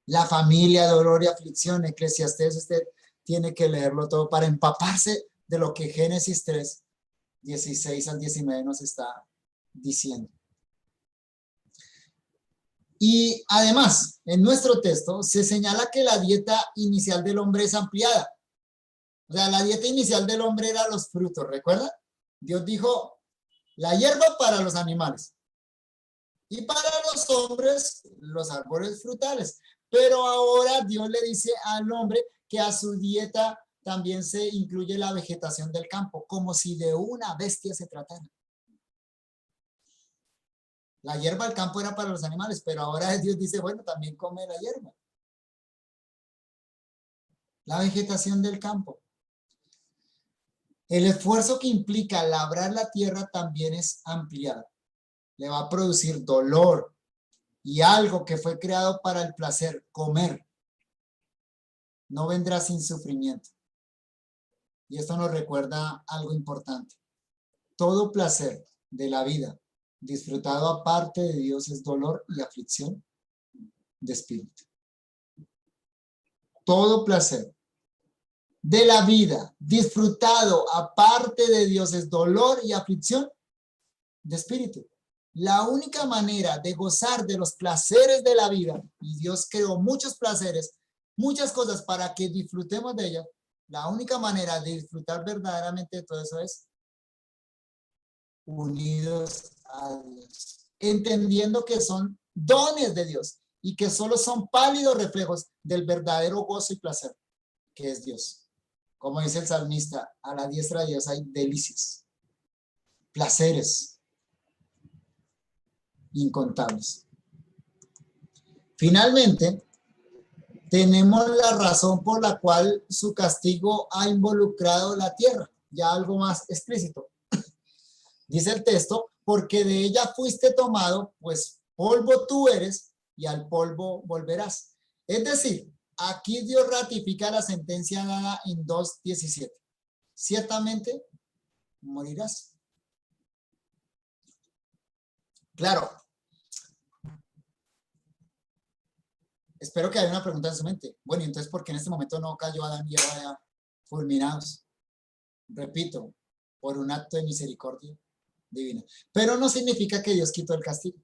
La familia, dolor y aflicción, Eclesiastés, usted tiene que leerlo todo para empaparse de lo que Génesis 3, 16 al 19 nos está diciendo. Y además, en nuestro texto se señala que la dieta inicial del hombre es ampliada. O sea, la dieta inicial del hombre era los frutos, ¿recuerda? Dios dijo, la hierba para los animales y para los hombres los árboles frutales. Pero ahora Dios le dice al hombre que a su dieta también se incluye la vegetación del campo, como si de una bestia se tratara. La hierba del campo era para los animales, pero ahora Dios dice, bueno, también come la hierba. La vegetación del campo. El esfuerzo que implica labrar la tierra también es ampliado. Le va a producir dolor y algo que fue creado para el placer, comer. No vendrá sin sufrimiento. Y esto nos recuerda algo importante. Todo placer de la vida disfrutado aparte de Dios es dolor y aflicción de espíritu. Todo placer de la vida disfrutado aparte de Dios es dolor y aflicción de espíritu. La única manera de gozar de los placeres de la vida, y Dios creó muchos placeres, muchas cosas para que disfrutemos de ellas, la única manera de disfrutar verdaderamente de todo eso es unidos a Dios, entendiendo que son dones de Dios y que solo son pálidos reflejos del verdadero gozo y placer que es Dios. Como dice el salmista, a la diestra de Dios hay delicias, placeres incontables. Finalmente, tenemos la razón por la cual su castigo ha involucrado la tierra, ya algo más explícito. Dice el texto, porque de ella fuiste tomado, pues polvo tú eres y al polvo volverás. Es decir, aquí Dios ratifica la sentencia dada en 2:17. Ciertamente morirás. Claro. Espero que haya una pregunta en su mente. Bueno, entonces, ¿por qué en este momento no cayó Adán y Eva fulminados? Repito, por un acto de misericordia divina. Pero no significa que Dios quitó el castigo,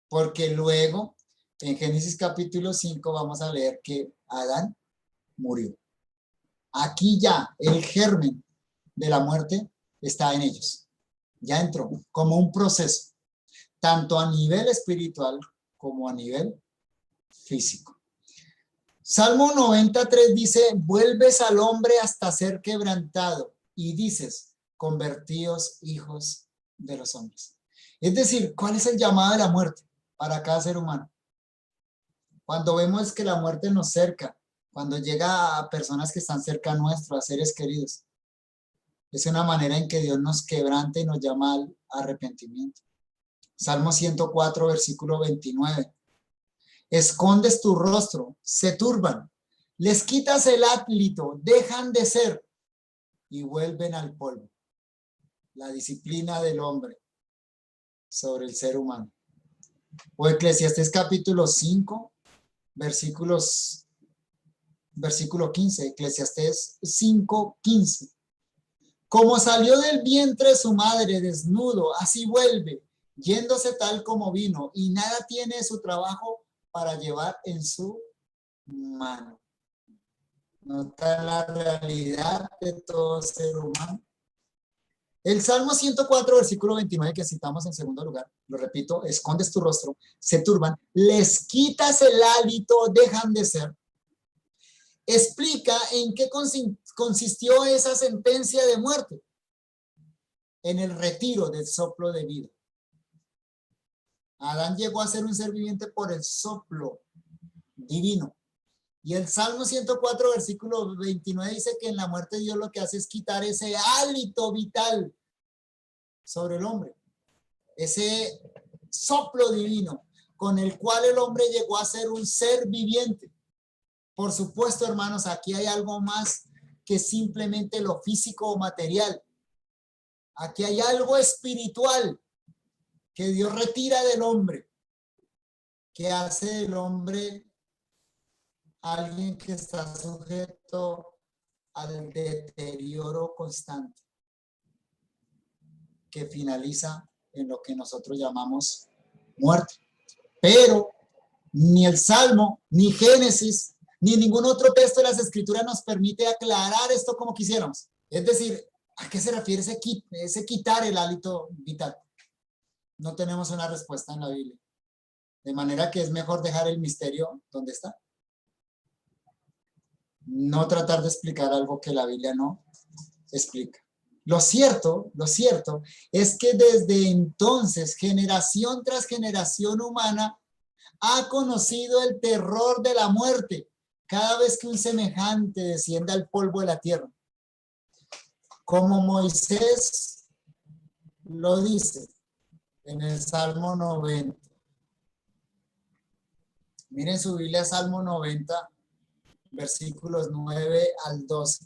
porque luego en Génesis capítulo 5 vamos a leer que Adán murió. Aquí ya el germen de la muerte está en ellos. Ya entró como un proceso, tanto a nivel espiritual como a nivel físico. Salmo 93 dice, vuelves al hombre hasta ser quebrantado y dices, convertíos hijos de los hombres. Es decir, ¿cuál es el llamado de la muerte para cada ser humano? Cuando vemos que la muerte nos cerca, cuando llega a personas que están cerca nuestro, a seres queridos, es una manera en que Dios nos quebranta y nos llama al arrepentimiento. Salmo 104, versículo 29. Escondes tu rostro, se turban, les quitas el hálito, dejan de ser y vuelven al polvo. La disciplina del hombre sobre el ser humano. O Eclesiastés capítulo 5, versículo 15, Eclesiastés 5, 15. Como salió del vientre de su madre desnudo, así vuelve, yéndose tal como vino, y nada tiene su trabajo para llevar en su mano. Nota la realidad de todo ser humano. El Salmo 104, versículo 29 que citamos en segundo lugar, lo repito, escondes tu rostro, se turban, les quitas el hálito, dejan de ser. Explica en qué consistió esa sentencia de muerte. En el retiro del soplo de vida. Adán llegó a ser un ser viviente por el soplo divino. Y el Salmo 104, versículo 29 dice que en la muerte Dios lo que hace es quitar ese hálito vital sobre el hombre. Ese soplo divino con el cual el hombre llegó a ser un ser viviente. Por supuesto, hermanos, aquí hay algo más que simplemente lo físico o material. Aquí hay algo espiritual que Dios retira del hombre, que hace del hombre alguien que está sujeto al deterioro constante, que finaliza en lo que nosotros llamamos muerte. Pero ni el Salmo, ni Génesis, ni ningún otro texto de las Escrituras nos permite aclarar esto como quisiéramos. Es decir, ¿a qué se refiere ese quitar el hálito vital? No tenemos una respuesta en la Biblia. De manera que es mejor dejar el misterio donde está. No tratar de explicar algo que la Biblia no explica. Lo cierto es que desde entonces, generación tras generación humana ha conocido el terror de la muerte cada vez que un semejante desciende al polvo de la tierra. Como Moisés lo dice en el Salmo 90. Miren su Biblia, Salmo 90, versículos 9 al 12.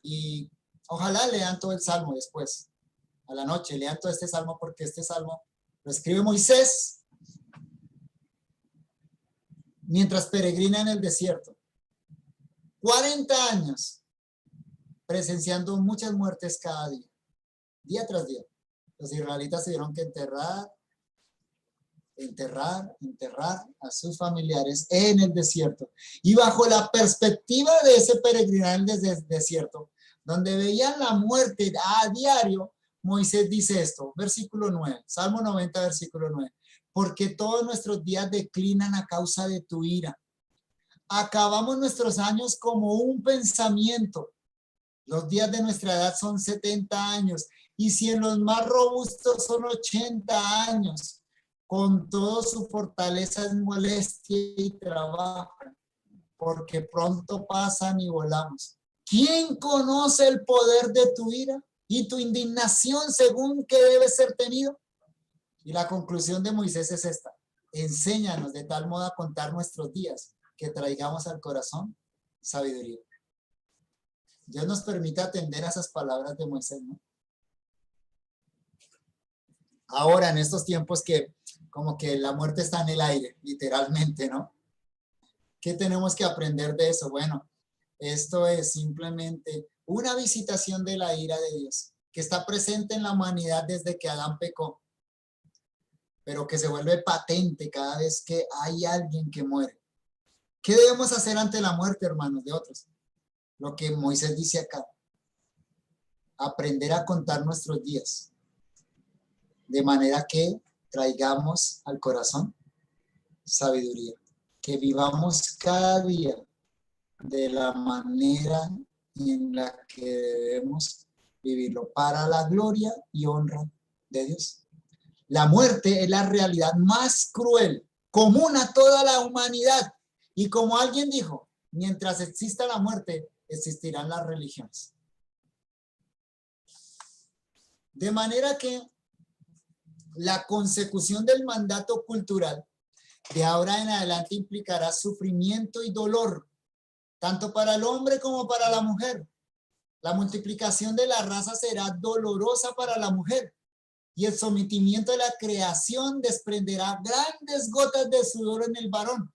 Y ojalá lean todo el Salmo después, a la noche, lean todo este Salmo, porque este Salmo lo escribe Moisés mientras peregrina en el desierto. 40 años presenciando muchas muertes cada día, día tras día. Los israelitas tuvieron que enterrar a sus familiares en el desierto. Y bajo la perspectiva de ese peregrinar en el desierto, donde veían la muerte a diario, Moisés dice esto, versículo 9, Salmo 90, versículo 9. Porque todos nuestros días declinan a causa de tu ira. Acabamos nuestros años como un pensamiento. Los días de nuestra edad son 70 años. Y si en los más robustos son 80 años, con toda su fortaleza es molestia y trabajo, porque pronto pasan y volamos. ¿Quién conoce el poder de tu ira y tu indignación según que debe ser tenido? Y la conclusión de Moisés es esta: enséñanos de tal modo a contar nuestros días que traigamos al corazón sabiduría. Dios nos permite atender a esas palabras de Moisés, ¿no? Ahora, en estos tiempos que como que la muerte está en el aire, literalmente, ¿no? ¿Qué tenemos que aprender de eso? Bueno, esto es simplemente una visitación de la ira de Dios, que está presente en la humanidad desde que Adán pecó, pero que se vuelve patente cada vez que hay alguien que muere. ¿Qué debemos hacer ante la muerte, hermanos, de otros? Lo que Moisés dice acá: aprender a contar nuestros días, de manera que traigamos al corazón sabiduría, que vivamos cada día de la manera en la que debemos vivirlo, para la gloria y honra de Dios. La muerte es la realidad más cruel, común a toda la humanidad. Y como alguien dijo, mientras exista la muerte, existirán las religiones. De manera que la consecución del mandato cultural de ahora en adelante implicará sufrimiento y dolor, tanto para el hombre como para la mujer. La multiplicación de la raza será dolorosa para la mujer, y el sometimiento de la creación desprenderá grandes gotas de sudor en el varón.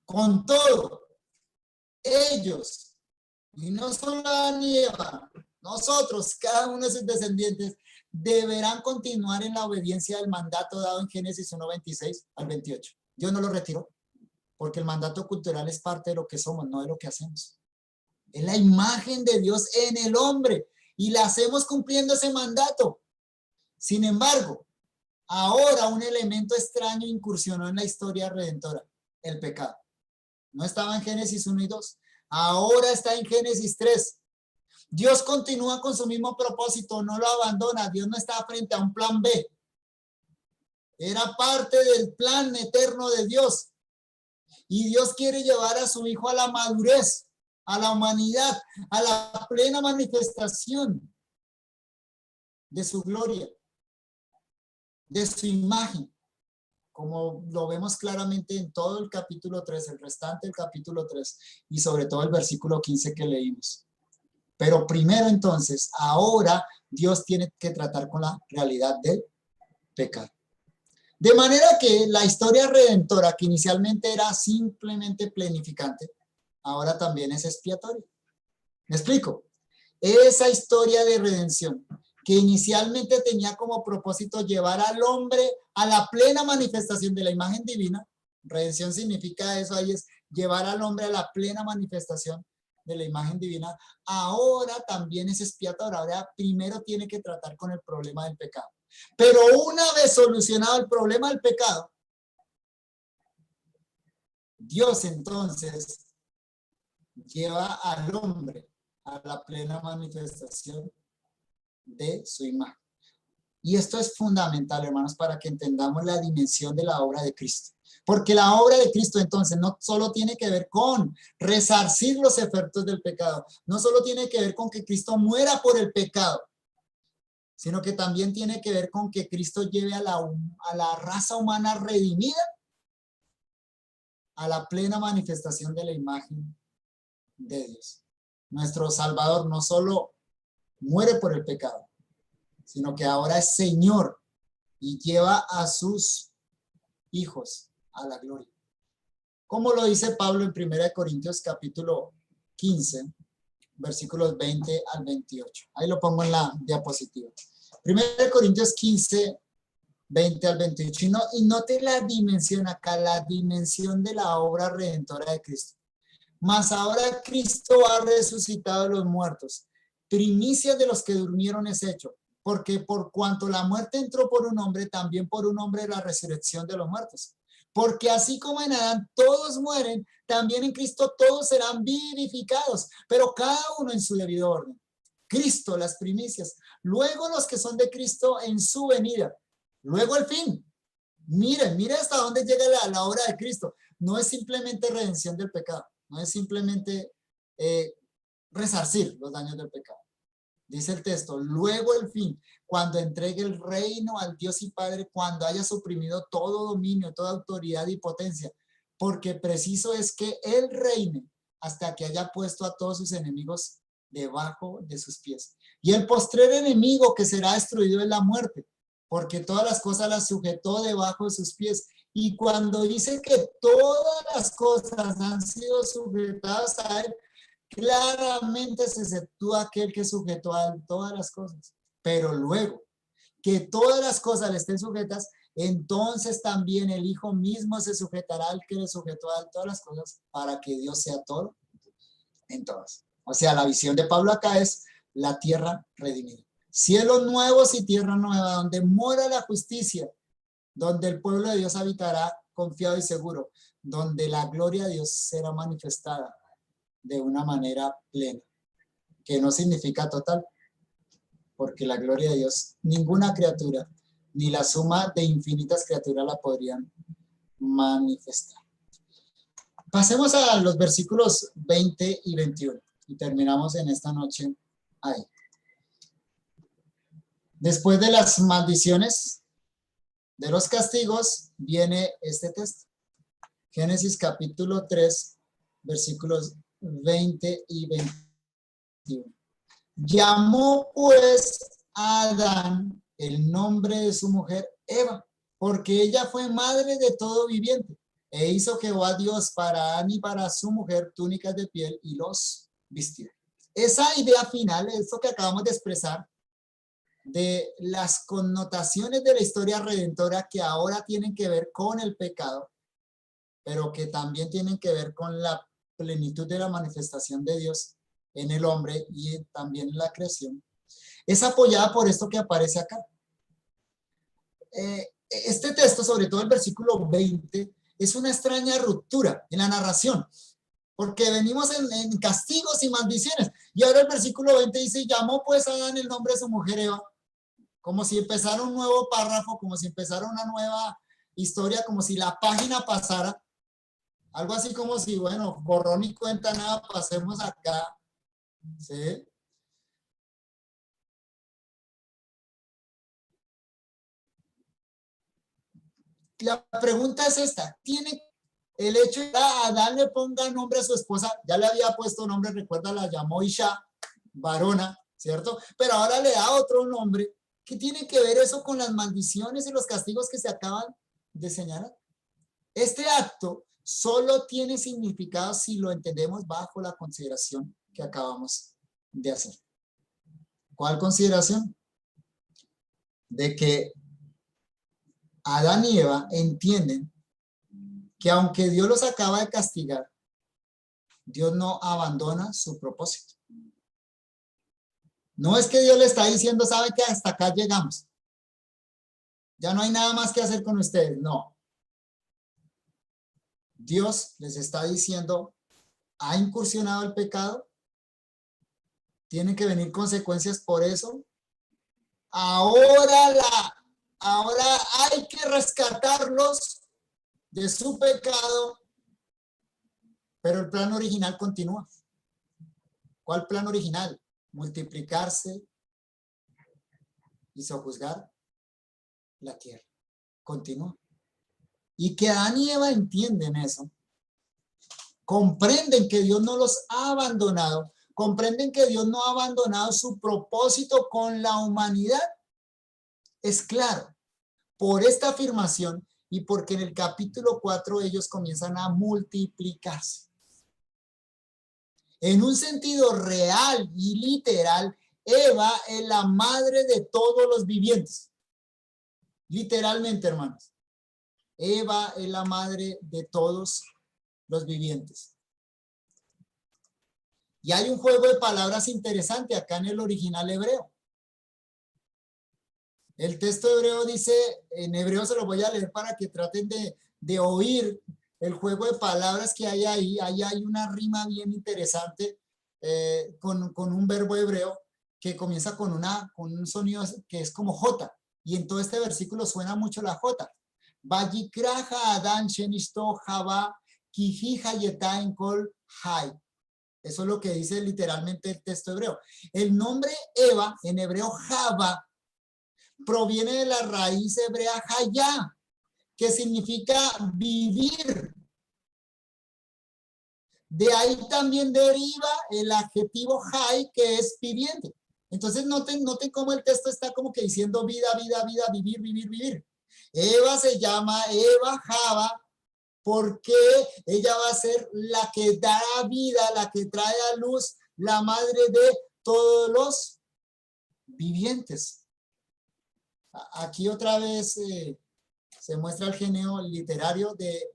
Con todo, ellos, y no solo Adán y Eva, nosotros, cada uno de sus descendientes, deberán continuar en la obediencia del mandato dado en Génesis 1:26 al 28. Dios no lo retiró, porque el mandato cultural es parte de lo que somos, no de lo que hacemos. Es la imagen de Dios en el hombre, y la hacemos cumpliendo ese mandato. Sin embargo, ahora un elemento extraño incursionó en la historia redentora: el pecado. No estaba en Génesis 1 y 2. Ahora está en Génesis 3. Dios continúa con su mismo propósito, no lo abandona. Dios no está frente a un plan B. Era parte del plan eterno de Dios. Y Dios quiere llevar a su Hijo a la madurez, a la humanidad, a la plena manifestación de su gloria, de su imagen, como lo vemos claramente en todo el capítulo 3, el restante del capítulo 3, y sobre todo el versículo 15 que leímos. Pero primero, entonces, ahora Dios tiene que tratar con la realidad del pecado. De manera que la historia redentora, que inicialmente era simplemente planificante, ahora también es expiatoria. ¿Me explico? Esa historia de redención, que inicialmente tenía como propósito llevar al hombre a la plena manifestación de la imagen divina. Redención significa eso, ahí es llevar al hombre a la plena manifestación de la imagen divina. Ahora también es expiatoria. Ahora primero tiene que tratar con el problema del pecado. Pero una vez solucionado el problema del pecado, Dios entonces lleva al hombre a la plena manifestación de su imagen. Y esto es fundamental, hermanos, para que entendamos la dimensión de la obra de Cristo. Porque la obra de Cristo entonces no solo tiene que ver con resarcir los efectos del pecado, no solo tiene que ver con que Cristo muera por el pecado, sino que también tiene que ver con que Cristo lleve a la raza humana redimida a la plena manifestación de la imagen de Dios. Nuestro Salvador no solo muere por el pecado, sino que ahora es Señor y lleva a sus hijos a la gloria. Como lo dice Pablo en 1 Corintios capítulo 15, versículos 20 al 28. Ahí lo pongo en la diapositiva. 1 Corintios 15, 20 al 28. Y note la dimensión acá, la dimensión de la obra redentora de Cristo. Mas ahora Cristo ha resucitado a los muertos. Primicias de los que durmieron es hecho. Porque por cuanto la muerte entró por un hombre, también por un hombre la resurrección de los muertos. Porque así como en Adán todos mueren, también en Cristo todos serán vivificados, pero cada uno en su debido orden. Cristo, las primicias, luego los que son de Cristo en su venida, luego el fin. Miren hasta dónde llega la obra de Cristo. No es simplemente redención del pecado, no es simplemente resarcir los daños del pecado. Dice el texto, luego el fin, cuando entregue el reino al Dios y Padre, cuando haya suprimido todo dominio, toda autoridad y potencia, porque preciso es que Él reine hasta que haya puesto a todos sus enemigos debajo de sus pies. Y el postrer enemigo que será destruido es la muerte, porque todas las cosas las sujetó debajo de sus pies. Y cuando dice que todas las cosas han sido sujetadas a Él, claramente se exceptúa aquel que sujetó a todas las cosas. Pero luego que todas las cosas le estén sujetas, entonces también el Hijo mismo se sujetará al que le sujetó a todas las cosas para que Dios sea todo en todas. O sea, la visión de Pablo acá es la tierra redimida. Cielos nuevos y tierra nueva, donde mora la justicia, donde el pueblo de Dios habitará confiado y seguro, donde la gloria de Dios será manifestada de una manera plena, que no significa total, porque la gloria de Dios, ninguna criatura, ni la suma de infinitas criaturas la podrían manifestar. Pasemos a los versículos 20 y 21 y terminamos en esta noche ahí. Después de las maldiciones, de los castigos, viene este texto. Génesis capítulo 3, versículos 20 y 21. Llamó pues a Adán el nombre de su mujer Eva, porque ella fue madre de todo viviente. E hizo Jehová Dios para Adán y para su mujer túnicas de piel y los vistió. Esa idea final, eso que acabamos de expresar, de las connotaciones de la historia redentora que ahora tienen que ver con el pecado, pero que también tienen que ver con la plenitud de la manifestación de Dios en el hombre y también en la creación, es apoyada por esto que aparece acá. Este texto, sobre todo el versículo 20, es una extraña ruptura en la narración, porque venimos en castigos y maldiciones, y ahora el versículo 20 dice, llamó pues a Adán el nombre de su mujer Eva, como si empezara un nuevo párrafo, como si empezara una nueva historia, como si la página pasara, algo así como si, bueno, borrón y cuenta nada, pasemos acá, ¿sí? La pregunta es esta, ¿tiene el hecho de que Adán le ponga nombre a su esposa? Ya le había puesto nombre, recuerda, la llamó Isha, varona, ¿cierto? Pero ahora le da otro nombre. ¿Qué tiene que ver eso con las maldiciones y los castigos que se acaban de señalar? Este acto solo tiene significado si lo entendemos bajo la consideración que acabamos de hacer. ¿Cuál consideración? De que Adán y Eva entienden que aunque Dios los acaba de castigar, Dios no abandona su propósito. No es que Dios le está diciendo, sabe que hasta acá llegamos. Ya no hay nada más que hacer con ustedes. No. Dios les está diciendo, ha incursionado el pecado, tienen que venir consecuencias por eso. Ahora hay que rescatarlos de su pecado, pero el plan original continúa. ¿Cuál plan original? Multiplicarse y sojuzgar la tierra. Continúa. Y que Adán y Eva entienden eso. Comprenden que Dios no los ha abandonado. Comprenden que Dios no ha abandonado su propósito con la humanidad. Es claro, por esta afirmación y porque en el capítulo 4 ellos comienzan a multiplicarse. En un sentido real y literal, Eva es la madre de todos los vivientes. Literalmente, hermanos. Eva es la madre de todos los vivientes. Y hay un juego de palabras interesante acá en el original hebreo. El texto hebreo dice, en hebreo se lo voy a leer para que traten de oír el juego de palabras que hay ahí. Ahí hay una rima bien interesante con un verbo hebreo que comienza con un sonido que es como J. Y en todo este versículo suena mucho la J. Vayikraja Adán Shenishto Java Kiji Hayeta Enkol Hay. Eso es lo que dice literalmente el texto hebreo. El nombre Eva, en hebreo Java, proviene de la raíz hebrea Hayá, que significa vivir. De ahí también deriva el adjetivo Hay, que es viviente. Entonces noten cómo el texto está como que diciendo vida, vida, vida, vivir, vivir, vivir. Eva se llama Eva Java, porque ella va a ser la que da vida, la que trae a luz, la madre de todos los vivientes. Aquí otra vez se muestra el genio literario de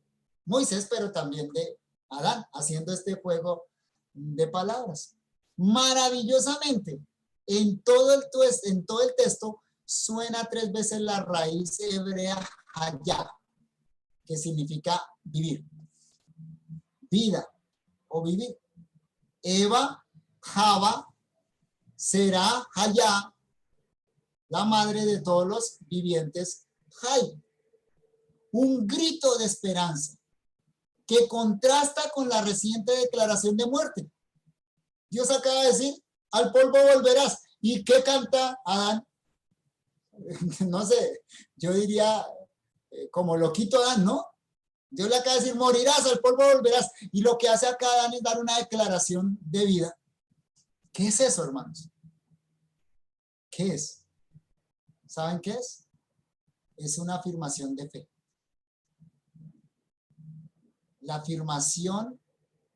Moisés, pero también de Adán, haciendo este juego de palabras. Maravillosamente, en todo el texto suena 3 veces la raíz hebrea hayá, que significa vivir, vida o vivir. Eva, Java, será hayá, la madre de todos los vivientes, Jai. Un grito de esperanza que contrasta con la reciente declaración de muerte. Dios acaba de decir, al polvo volverás. ¿Y qué canta Adán? No sé, yo diría como loquito Adán, ¿no? Dios le acaba de decir, morirás, al polvo volverás. Y lo que hace acá Adán es dar una declaración de vida. ¿Qué es eso, hermanos? ¿Qué es? ¿Saben qué es? Es una afirmación de fe. La afirmación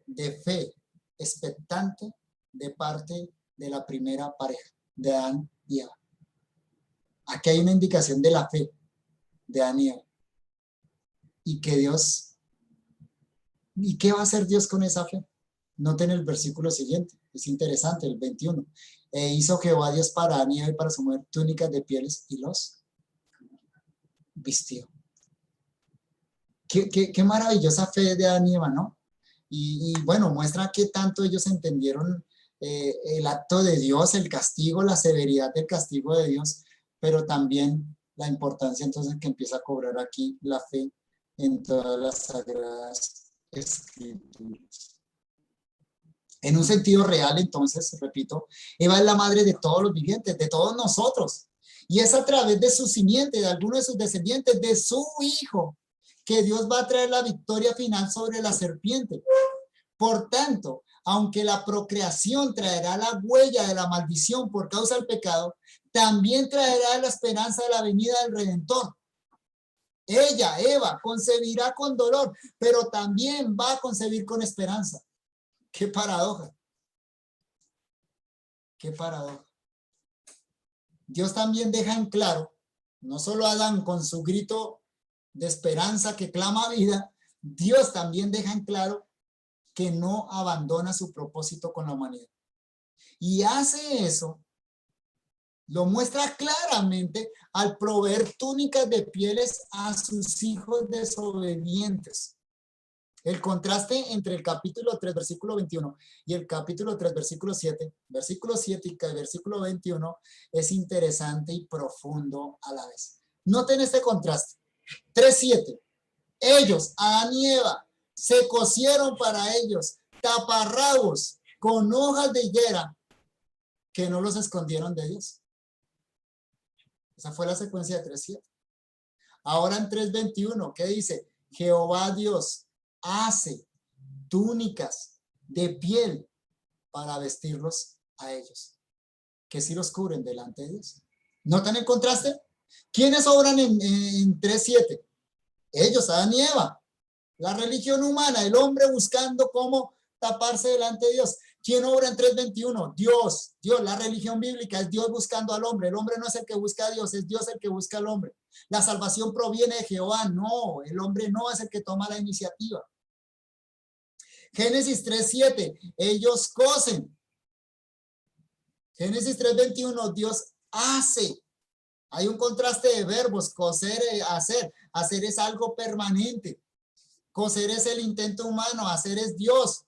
de fe expectante de parte de la primera pareja, de Adán y Eva. Aquí hay una indicación de la fe de Adán y Eva. Y que Dios, ¿y qué va a hacer Dios con esa fe? Noten el versículo siguiente, es interesante, el 21. E hizo Jehová Dios para Adán y Eva y para su mujer túnicas de pieles y los vistió. Qué maravillosa fe de Adán y Eva, ¿no? Y bueno, muestra qué tanto ellos entendieron el acto de Dios, el castigo, la severidad del castigo de Dios, pero también la importancia entonces que empieza a cobrar aquí la fe en todas las sagradas escrituras. En un sentido real, entonces, repito, Eva es la madre de todos los vivientes, de todos nosotros. Y es a través de su simiente, de alguno de sus descendientes, de su hijo, que Dios va a traer la victoria final sobre la serpiente. Por tanto, aunque la procreación traerá la huella de la maldición por causa del pecado, también traerá la esperanza de la venida del Redentor. Ella, Eva, concebirá con dolor, pero también va a concebir con esperanza. ¡Qué paradoja! ¡Qué paradoja! Dios también deja en claro, no solo Adán con su grito de esperanza que clama vida, Dios también deja en claro que no abandona su propósito con la humanidad. Y hace eso, lo muestra claramente al proveer túnicas de pieles a sus hijos desobedientes. El contraste entre el capítulo 3, versículo 21 y el capítulo 3, versículo 7 y el versículo 21 es interesante y profundo a la vez. Noten este contraste. 3:7. Ellos, Adán y Eva, se cosieron para ellos taparrabos con hojas de higuera que no los escondieron de Dios. Esa fue la secuencia de 3:7. Ahora en 3:21, ¿qué dice? Jehová Dios hace túnicas de piel para vestirlos a ellos, que sí los cubren delante de Dios. ¿Notan el contraste? ¿Quiénes obran en 3:7? Ellos, Adán y Eva. La religión humana, el hombre buscando cómo taparse delante de Dios. ¿Quién obra en 3:21? Dios. La religión bíblica es Dios buscando al hombre. El hombre no es el que busca a Dios, es Dios el que busca al hombre. La salvación proviene de Jehová. No, el hombre no es el que toma la iniciativa. Génesis 3:7, ellos cosen. Génesis 3:21, Dios hace. Hay un contraste de verbos, coser, hacer. Hacer es algo permanente. Coser es el intento humano, hacer es Dios,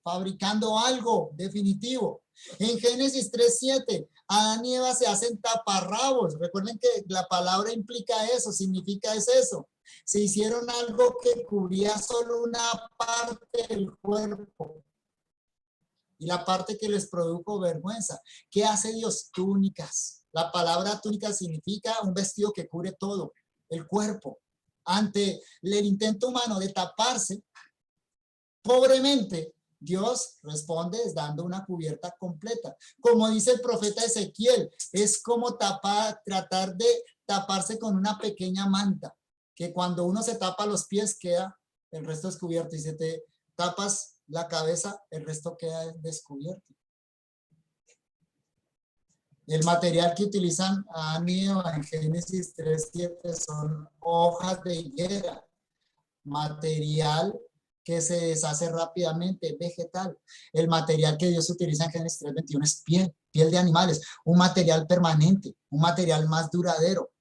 fabricando algo definitivo. En Génesis 3:7, Adán y Eva se hacen taparrabos. Recuerden que la palabra implica eso, significa es eso. Se hicieron algo que cubría solo una parte del cuerpo y la parte que les produjo vergüenza. ¿Qué hace Dios? Túnicas. La palabra túnica significa un vestido que cubre todo, el cuerpo. Ante el intento humano de taparse, pobremente, Dios responde dando una cubierta completa. Como dice el profeta Ezequiel, es como tratar de taparse con una pequeña manta, que cuando uno se tapa los pies queda el resto descubierto. Y si te tapas la cabeza, el resto queda descubierto. El material que utilizan Adán y Eva en Génesis 3:7 son hojas de higuera, material que se deshace rápidamente, vegetal. El material que Dios utiliza en Génesis 3:21 es piel de animales, un material permanente, un material más duradero.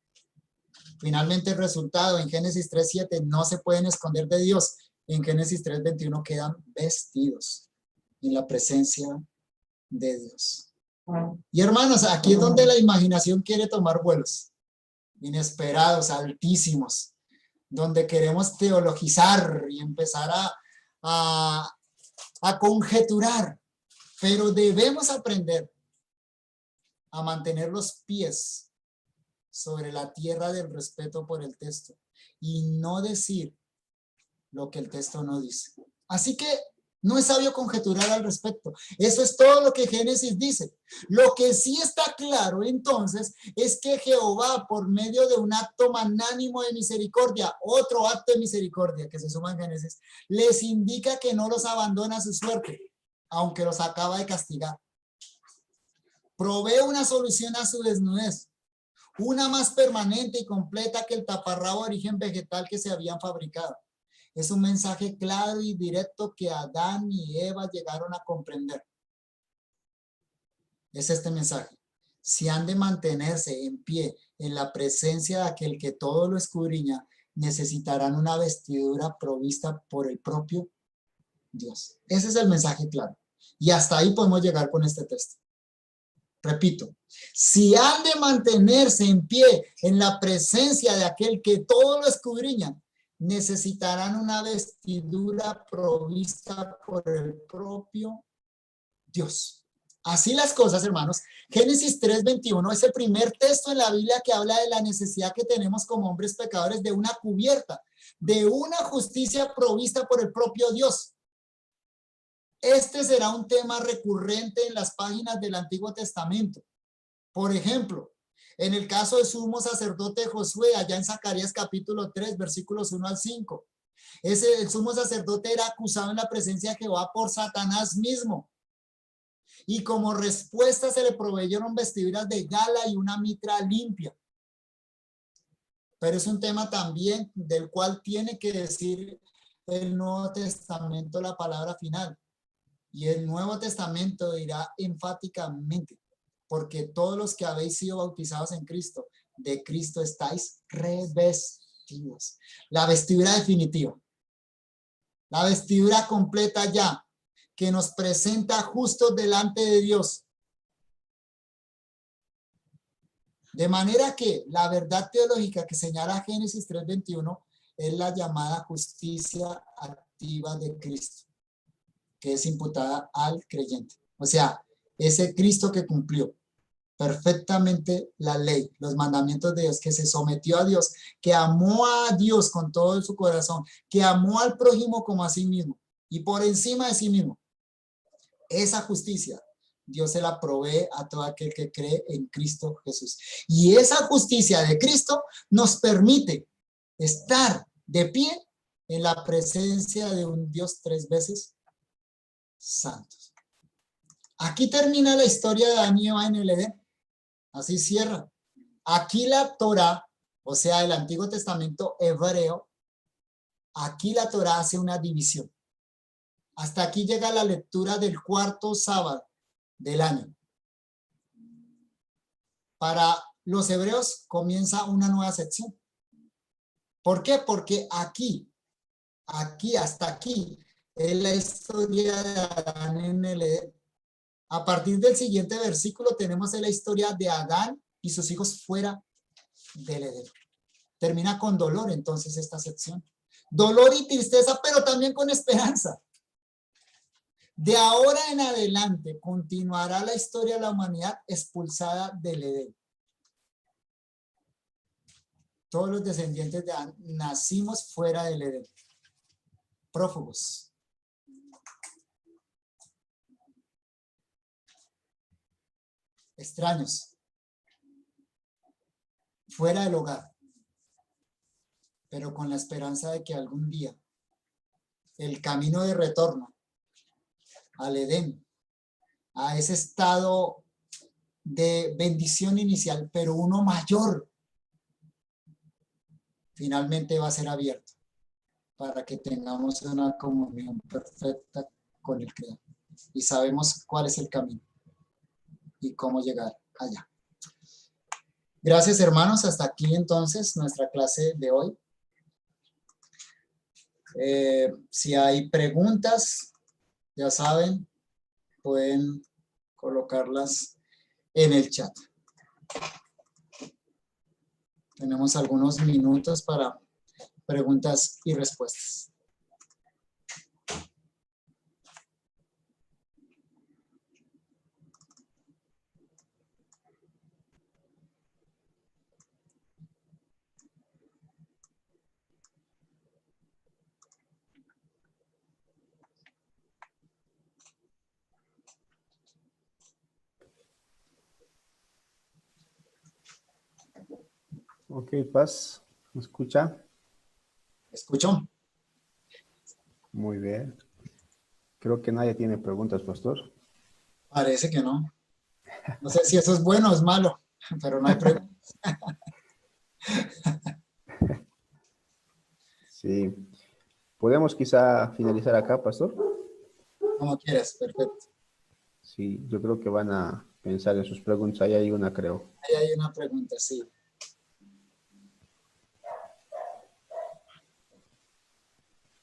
Finalmente el resultado en Génesis 3:7 no se pueden esconder de Dios. En Génesis 3:21 quedan vestidos en la presencia de Dios. Y hermanos, aquí es donde la imaginación quiere tomar vuelos inesperados, altísimos, donde queremos teologizar y empezar a conjeturar, pero debemos aprender a mantener los pies sobre la tierra del respeto por el texto y no decir lo que el texto no dice. Así que no es sabio conjeturar al respecto. Eso es todo lo que Génesis dice. Lo que sí está claro entonces es que Jehová, por medio de un acto magnánimo de misericordia, otro acto de misericordia que se suma en Génesis, les indica que no los abandona a su suerte, aunque los acaba de castigar. Provee una solución a su desnudez, una más permanente y completa que el taparrabo de origen vegetal que se habían fabricado. Es un mensaje claro y directo que Adán y Eva llegaron a comprender. Es este mensaje. Si han de mantenerse en pie en la presencia de aquel que todo lo escudriña, necesitarán una vestidura provista por el propio Dios. Ese es el mensaje claro. Y hasta ahí podemos llegar con este texto. Repito, si han de mantenerse en pie en la presencia de aquel que todo lo escudriña, necesitarán una vestidura provista por el propio Dios. Así las cosas, hermanos. Génesis 3:21 es el primer texto en la Biblia que habla de la necesidad que tenemos como hombres pecadores de una cubierta, de una justicia provista por el propio Dios. Este será un tema recurrente en las páginas del Antiguo Testamento. Por ejemplo, en el caso del sumo sacerdote Josué, allá en Zacarías capítulo 3, versículos 1 al 5. El sumo sacerdote era acusado en la presencia de Jehová por Satanás mismo. Y como respuesta se le proveyeron vestiduras de gala y una mitra limpia. Pero es un tema también del cual tiene que decir el Nuevo Testamento la palabra final. Y el Nuevo Testamento dirá enfáticamente, porque todos los que habéis sido bautizados en Cristo, de Cristo estáis revestidos. La vestidura definitiva, la vestidura completa ya, que nos presenta justos delante de Dios. De manera que la verdad teológica que señala Génesis 3:21 es la llamada justicia activa de Cristo, que es imputada al creyente. O sea, ese Cristo que cumplió perfectamente la ley, los mandamientos de Dios, que se sometió a Dios, que amó a Dios con todo su corazón, que amó al prójimo como a sí mismo y por encima de sí mismo. Esa justicia Dios se la provee a todo aquel que cree en Cristo Jesús. Y esa justicia de Cristo nos permite estar de pie en la presencia de un Dios 3 veces santo. Aquí termina la historia de Adán y Eva en el Edén. Así cierra. Aquí la Torá, o sea, el Antiguo Testamento hebreo, aquí la Torá hace una división. Hasta aquí llega la lectura del cuarto sábado del año. Para los hebreos comienza una nueva sección. ¿Por qué? Porque aquí, hasta aquí, es la historia de Adán en el Edén. A partir del siguiente versículo tenemos la historia de Adán y sus hijos fuera del Edén. Termina con dolor entonces esta sección. Dolor y tristeza, pero también con esperanza. De ahora en adelante continuará la historia de la humanidad expulsada del Edén. Todos los descendientes de Adán nacimos fuera del Edén. Prófugos. Extraños. Fuera del hogar. Pero con la esperanza de que algún día el camino de retorno al Edén, a ese estado de bendición inicial, pero uno mayor, finalmente va a ser abierto para que tengamos una comunión perfecta con el Creador. Y sabemos cuál es el camino y cómo llegar allá. Gracias, hermanos. Hasta aquí entonces nuestra clase de hoy. Si hay preguntas, ya saben, pueden colocarlas en el chat. Tenemos algunos minutos para preguntas y respuestas. Ok, Paz, ¿me escucha? ¿Escuchó? Muy bien. Creo que nadie tiene preguntas, pastor. Parece que no. No sé si eso es bueno o es malo, pero no hay preguntas. Sí. ¿Podemos quizá finalizar acá, pastor? Como quieras, perfecto. Sí, yo creo que van a pensar en sus preguntas. Ahí hay una, creo. Ahí hay una pregunta, sí.